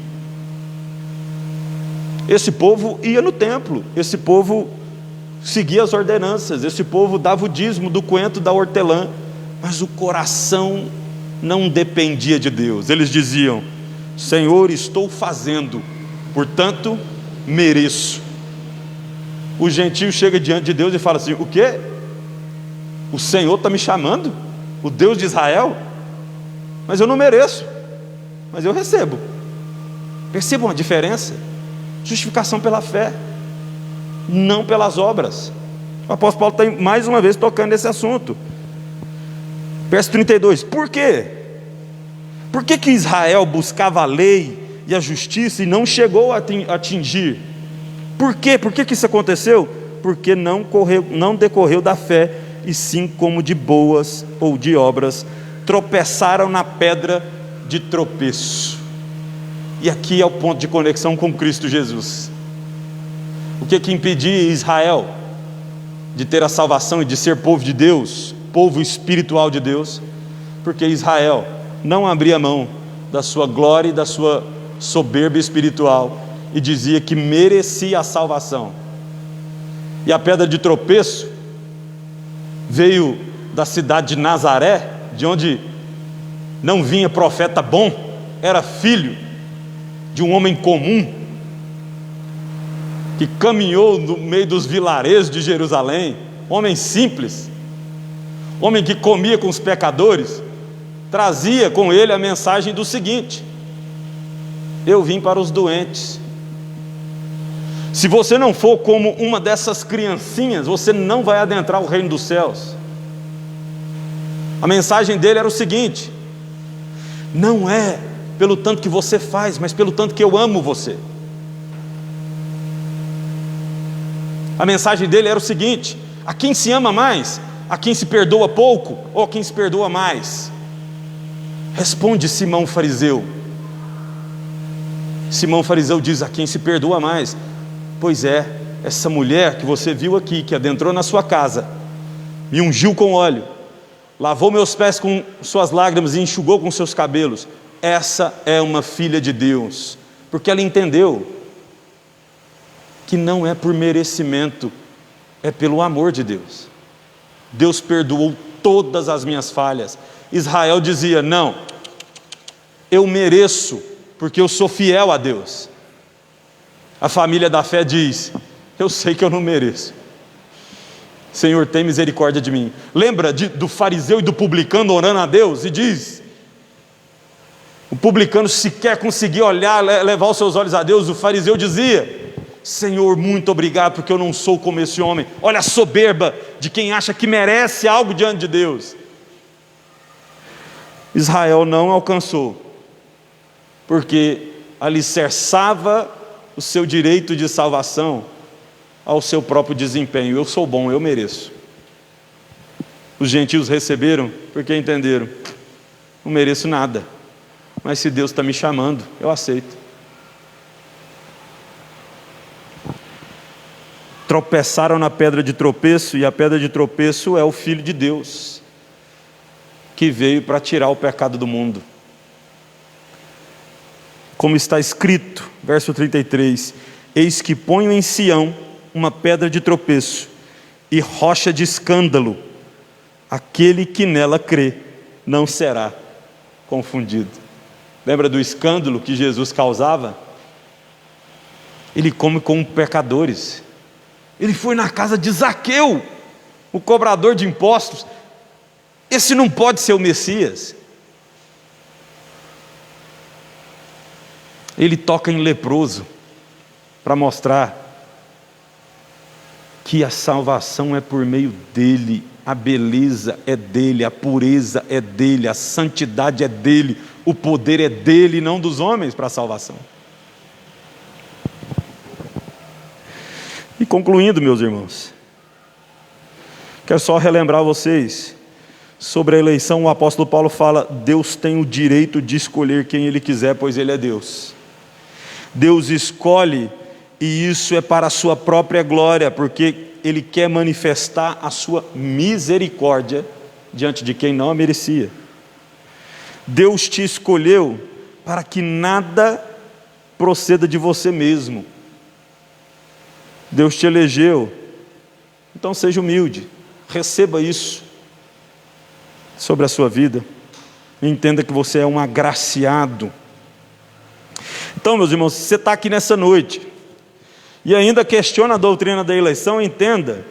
Esse povo ia no templo, esse povo seguia as ordenanças, esse povo dava o dízimo do coentro da hortelã, mas o coração não dependia de Deus. Eles diziam, Senhor, estou fazendo, portanto mereço. O gentio chega diante de Deus e fala assim, o quê? O Senhor está me chamando? O Deus de Israel? Mas eu não mereço, mas eu recebo. Percebam a diferença? Justificação pela fé, não pelas obras. O apóstolo Paulo está mais uma vez tocando nesse assunto. Verso 32, por quê? Por que Israel buscava a lei e a justiça e não chegou a atingir? Por quê? Por que isso aconteceu? Porque não decorreu da fé, e sim como de boas ou de obras, tropeçaram na pedra de tropeço. E aqui é o ponto de conexão com Cristo Jesus. O que impedia Israel de ter a salvação e de ser povo de Deus, povo espiritual de Deus? Porque Israel não abria mão da sua glória e da sua soberba espiritual e dizia que merecia a salvação. E a pedra de tropeço veio da cidade de Nazaré, de onde não vinha profeta bom, era filho de um homem comum, que caminhou no meio dos vilarejos de Jerusalém, homem simples, homem que comia com os pecadores, trazia com ele a mensagem do seguinte: eu vim para os doentes. Se você não for como uma dessas criancinhas, você não vai adentrar o reino dos céus. A mensagem dele era o seguinte: não é pelo tanto que você faz, mas pelo tanto que eu amo você. A mensagem dele era o seguinte: a quem se ama mais? A quem se perdoa pouco ou a quem se perdoa mais? Responde Simão fariseu. Simão fariseu diz: a quem se perdoa mais. Pois é, essa mulher que você viu aqui, que adentrou na sua casa, me ungiu com óleo, lavou meus pés com suas lágrimas e enxugou com seus cabelos, essa é uma filha de Deus, porque ela entendeu que não é por merecimento, é pelo amor de Deus. Deus perdoou todas as minhas falhas. Israel dizia: não, eu mereço, porque eu sou fiel a Deus. A família da fé diz: eu sei que eu não mereço, Senhor, tem misericórdia de mim. Lembra do fariseu e do publicano orando a Deus? E diz: o publicano sequer conseguia olhar, levar os seus olhos a Deus. O fariseu dizia: Senhor, muito obrigado, porque eu não sou como esse homem. Olha a soberba de quem acha que merece algo diante de Deus. Israel não alcançou, porque alicerçava o seu direito de salvação ao seu próprio desempenho. Eu sou bom, eu mereço. Os gentios receberam porque entenderam: não mereço nada, mas se Deus está me chamando, eu aceito. Tropeçaram na pedra de tropeço, e a pedra de tropeço é o Filho de Deus, que veio para tirar o pecado do mundo. Como está escrito, verso 33, eis que ponho em Sião uma pedra de tropeço e rocha de escândalo, aquele que nela crê não será confundido. Lembra do escândalo que Jesus causava? Ele come com pecadores. Ele foi na casa de Zaqueu, o cobrador de impostos. Esse não pode ser o Messias. Ele toca em leproso para mostrar que a salvação é por meio dele, a beleza é dele, a pureza é dele, a santidade é dele, o poder é dele, não dos homens, para a salvação. E concluindo, meus irmãos, quero só relembrar vocês sobre a eleição. O apóstolo Paulo fala: Deus tem o direito de escolher quem Ele quiser, pois Ele é Deus. Deus escolhe, e isso é para a sua própria glória, porque Ele quer manifestar a sua misericórdia diante de quem não a merecia. Deus te escolheu para que nada proceda de você mesmo. Deus te elegeu, então seja humilde, receba isso sobre a sua vida, entenda que você é um agraciado. Então, meus irmãos, se você está aqui nessa noite e ainda questiona a doutrina da eleição, entenda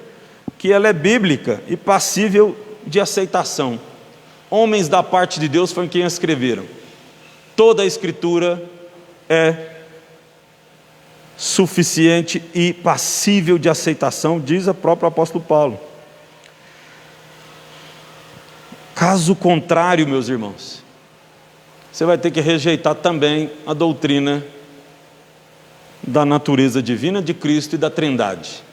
que ela é bíblica e passível de aceitação. Homens da parte de Deus foram quem a escreveram. Toda a escritura é suficiente e passível de aceitação, diz o próprio apóstolo Paulo. Caso contrário, meus irmãos, você vai ter que rejeitar também a doutrina da natureza divina de Cristo e da Trindade,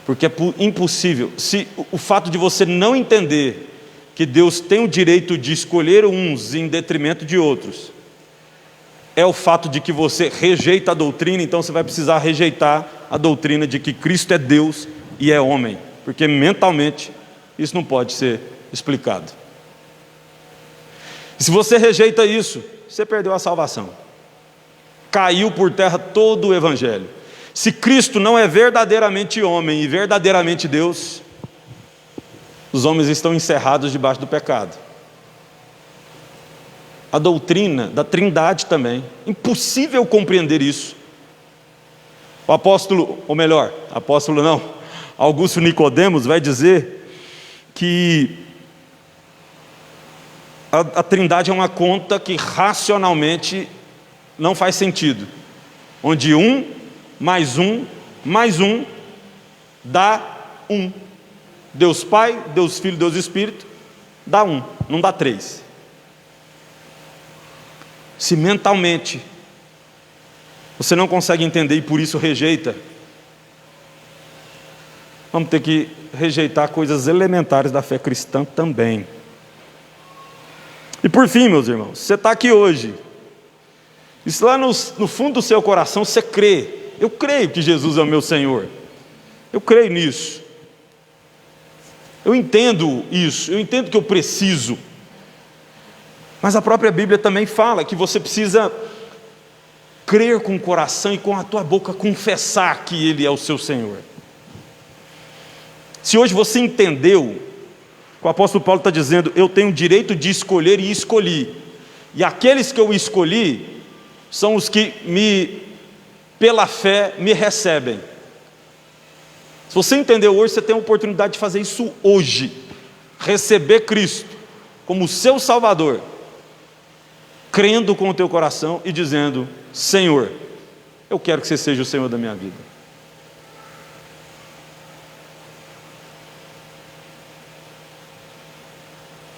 porque é impossível. Se o fato de você não entender que Deus tem o direito de escolher uns em detrimento de outros é o fato de que você rejeita a doutrina, então você vai precisar rejeitar a doutrina de que Cristo é Deus e é homem, porque mentalmente isso não pode ser explicado. E se você rejeita isso, você perdeu a salvação, caiu por terra todo o evangelho. Se Cristo não é verdadeiramente homem e verdadeiramente Deus, os homens estão encerrados debaixo do pecado. A doutrina da Trindade também, impossível compreender isso. O apóstolo, ou melhor, apóstolo não, Augusto Nicodemos vai dizer que a Trindade é uma conta que racionalmente não faz sentido, onde 1 mais 1 mais 1 dá 1. Deus Pai, Deus Filho, Deus Espírito dá 1, não dá 3. Se mentalmente você não consegue entender e por isso rejeita, vamos ter que rejeitar coisas elementares da fé cristã também. E por fim, meus irmãos, você está aqui hoje, e se lá no fundo do seu coração você crê Eu creio que Jesus é o meu Senhor. Eu creio nisso. Eu entendo isso. Eu entendo que eu preciso. Mas a própria Bíblia também fala que você precisa crer com o coração e com a tua boca confessar que Ele é o seu Senhor. Se hoje você entendeu, o apóstolo Paulo está dizendo, eu tenho o direito de escolher e escolhi. E aqueles que eu escolhi são os que pela fé, me recebem. Se você entendeu hoje, você tem a oportunidade de fazer isso hoje. Receber Cristo como seu Salvador, crendo com o teu coração e dizendo, Senhor, eu quero que você seja o Senhor da minha vida.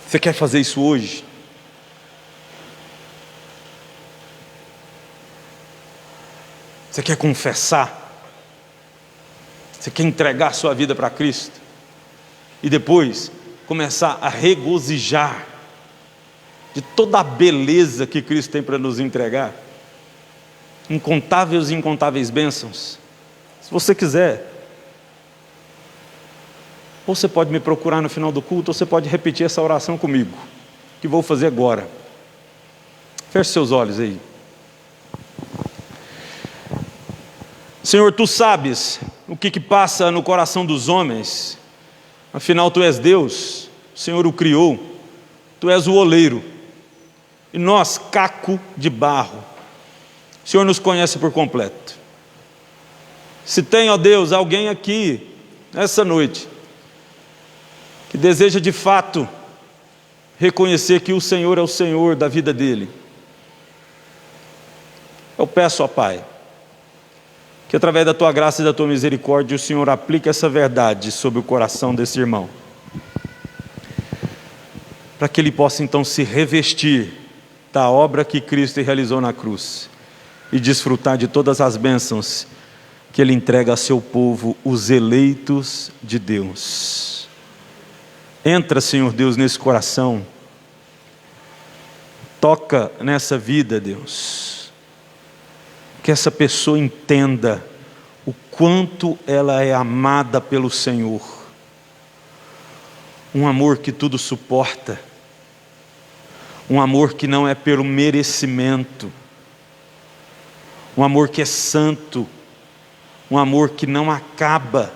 Você quer fazer isso hoje? Você quer confessar? Você quer entregar a sua vida para Cristo? E depois começar a regozijar de toda a beleza que Cristo tem para nos entregar? Incontáveis e incontáveis bênçãos. Se você quiser, ou você pode me procurar no final do culto, ou você pode repetir essa oração comigo, que vou fazer agora. Feche seus olhos aí. Senhor, Tu sabes o que passa no coração dos homens. Afinal, Tu és Deus, o Senhor o criou. Tu és o oleiro, e nós, caco de barro. O Senhor nos conhece por completo. Se tem, ó Deus, alguém aqui, essa noite, que deseja de fato reconhecer que o Senhor é o Senhor da vida dele, eu peço, ó Pai, que através da Tua graça e da Tua misericórdia, o Senhor aplique essa verdade sobre o coração desse irmão, para que ele possa então se revestir da obra que Cristo realizou na cruz, e desfrutar de todas as bênçãos que Ele entrega a seu povo, os eleitos de Deus. Entra, Senhor Deus, nesse coração, toca nessa vida, Deus, que essa pessoa entenda o quanto ela é amada pelo Senhor, um amor que tudo suporta, um amor que não é pelo merecimento, um amor que é santo, um amor que não acaba,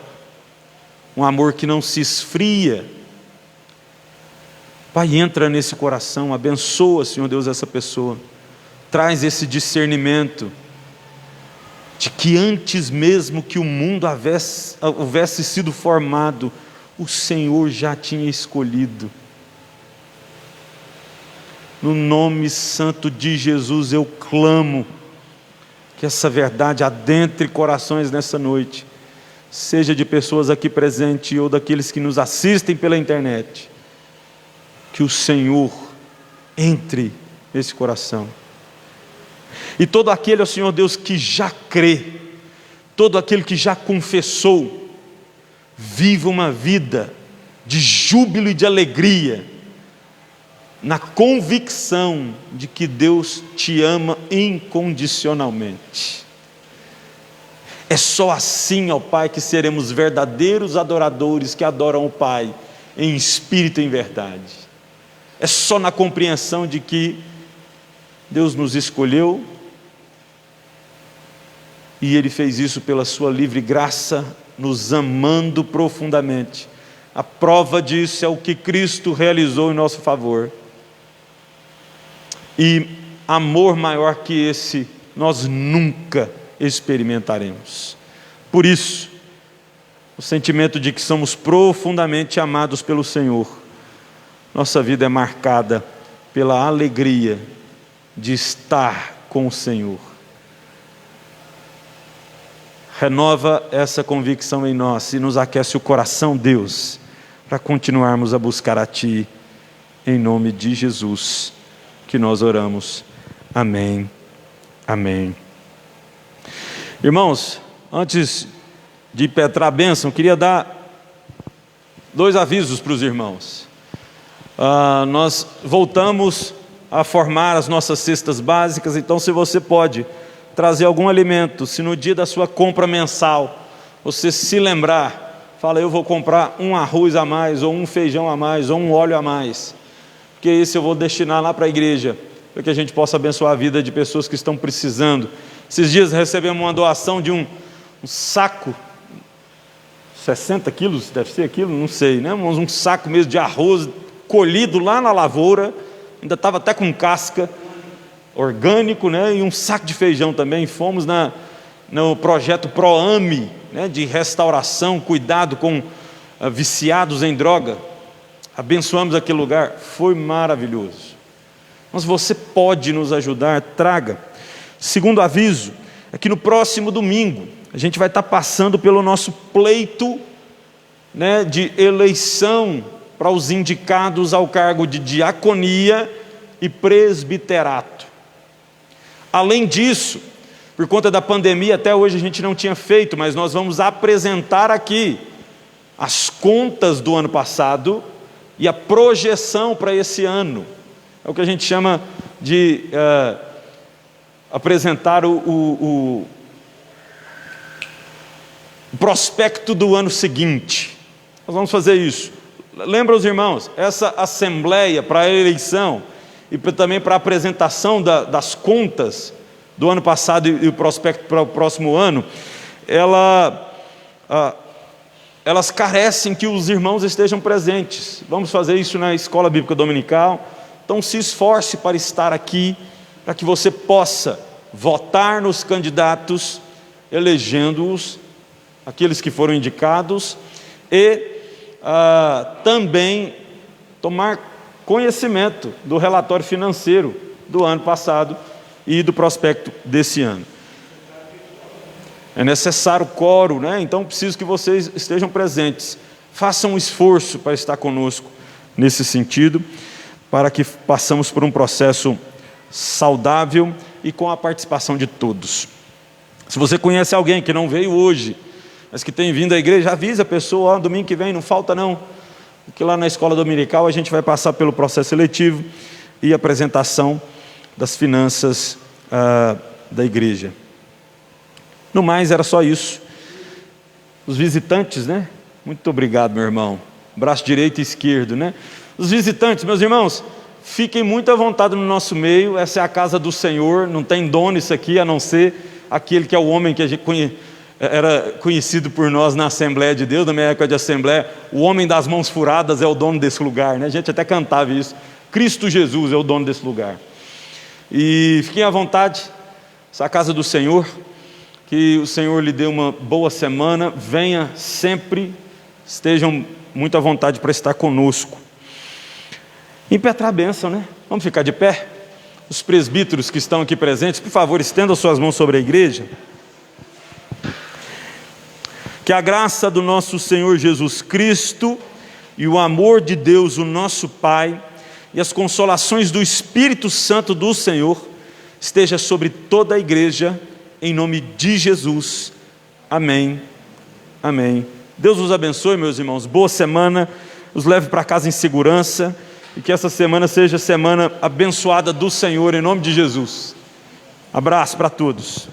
um amor que não se esfria. Pai, entra nesse coração, abençoa, Senhor Deus, essa pessoa, traz esse discernimento, de que antes mesmo que o mundo houvesse sido formado, o Senhor já tinha escolhido. No nome santo de Jesus eu clamo, que essa verdade adentre corações nessa noite, seja de pessoas aqui presentes ou daqueles que nos assistem pela internet, que o Senhor entre nesse coração. E todo aquele, ó Senhor Deus, que já crê, todo aquele que já confessou, viva uma vida de júbilo e de alegria, na convicção de que Deus te ama incondicionalmente. É só assim, ó Pai, que seremos verdadeiros adoradores que adoram o Pai em espírito e em verdade. É só na compreensão de que Deus nos escolheu e Ele fez isso pela sua livre graça, nos amando profundamente. A prova disso é o que Cristo realizou em nosso favor. E amor maior que esse nós nunca experimentaremos. Por isso, o sentimento de que somos profundamente amados pelo Senhor, nossa vida é marcada pela alegria de estar com o Senhor. Renova essa convicção em nós e nos aquece o coração, Deus, para continuarmos a buscar a Ti, em nome de Jesus que nós oramos. Amém. Amém. Irmãos, antes de impetrar a bênção, queria dar 2 avisos para os irmãos. Nós voltamos a formar as nossas cestas básicas, então se você pode trazer algum alimento, se no dia da sua compra mensal, você se lembrar, fala, eu vou comprar um arroz a mais, ou um feijão a mais, ou um óleo a mais, porque esse eu vou destinar lá para a igreja, para que a gente possa abençoar a vida de pessoas que estão precisando. Esses dias recebemos uma doação de um saco, 60 quilos, deve ser aquilo, não sei, né? Um saco mesmo de arroz, colhido lá na lavoura, ainda estava até com casca, orgânico, né? E um saco de feijão também. Fomos no projeto ProAme, né? De restauração, cuidado com viciados em droga. Abençoamos aquele lugar, foi maravilhoso. Mas você pode nos ajudar, traga. Segundo aviso, é que no próximo domingo, a gente vai estar passando pelo nosso pleito, né, de eleição para os indicados ao cargo de diaconia e presbiterato. Além disso, por conta da pandemia, até hoje a gente não tinha feito, mas nós vamos apresentar aqui as contas do ano passado e a projeção para esse ano. É o que a gente chama de apresentar o prospecto do ano seguinte. Nós vamos fazer isso. Lembra os irmãos, essa assembleia para a eleição e também para a apresentação das contas do ano passado e o prospecto para o próximo ano, elas carecem que os irmãos estejam presentes. Vamos fazer isso na Escola Bíblica Dominical. Então se esforce para estar aqui, para que você possa votar nos candidatos, elegendo-os, aqueles que foram indicados, e também tomar conhecimento do relatório financeiro do ano passado e do prospecto desse ano. É necessário quórum, né? Então preciso que vocês estejam presentes. Façam um esforço para estar conosco nesse sentido, para que passamos por um processo saudável e com a participação de todos. Se você conhece alguém que não veio hoje, mas que tem vindo à igreja, avisa a pessoa, domingo que vem não falta não, porque lá na escola dominical a gente vai passar pelo processo seletivo e apresentação das finanças da igreja. No mais, era só isso. Os visitantes, né? Muito obrigado, meu irmão. Braço direito e esquerdo, né? Os visitantes, meus irmãos, fiquem muito à vontade no nosso meio. Essa é a casa do Senhor, não tem dono isso aqui, a não ser aquele que é o homem que a gente era conhecido por nós na Assembleia de Deus, na minha época de Assembleia. O homem das mãos furadas é o dono desse lugar, né? A gente até cantava isso. Cristo Jesus é o dono desse lugar. E fiquem à vontade, essa é a casa do Senhor. Que o Senhor lhe dê uma boa semana. Venha sempre, estejam muito à vontade para estar conosco. Impetrar a bênção, né? Vamos ficar de pé? Os presbíteros que estão aqui presentes, por favor, estendam suas mãos sobre a igreja. Que a graça do nosso Senhor Jesus Cristo e o amor de Deus, o nosso Pai, e as consolações do Espírito Santo do Senhor esteja sobre toda a igreja, em nome de Jesus. Amém. Amém. Deus os abençoe, meus irmãos. Boa semana. Os leve para casa em segurança. E que essa semana seja semana abençoada do Senhor, em nome de Jesus. Abraço para todos.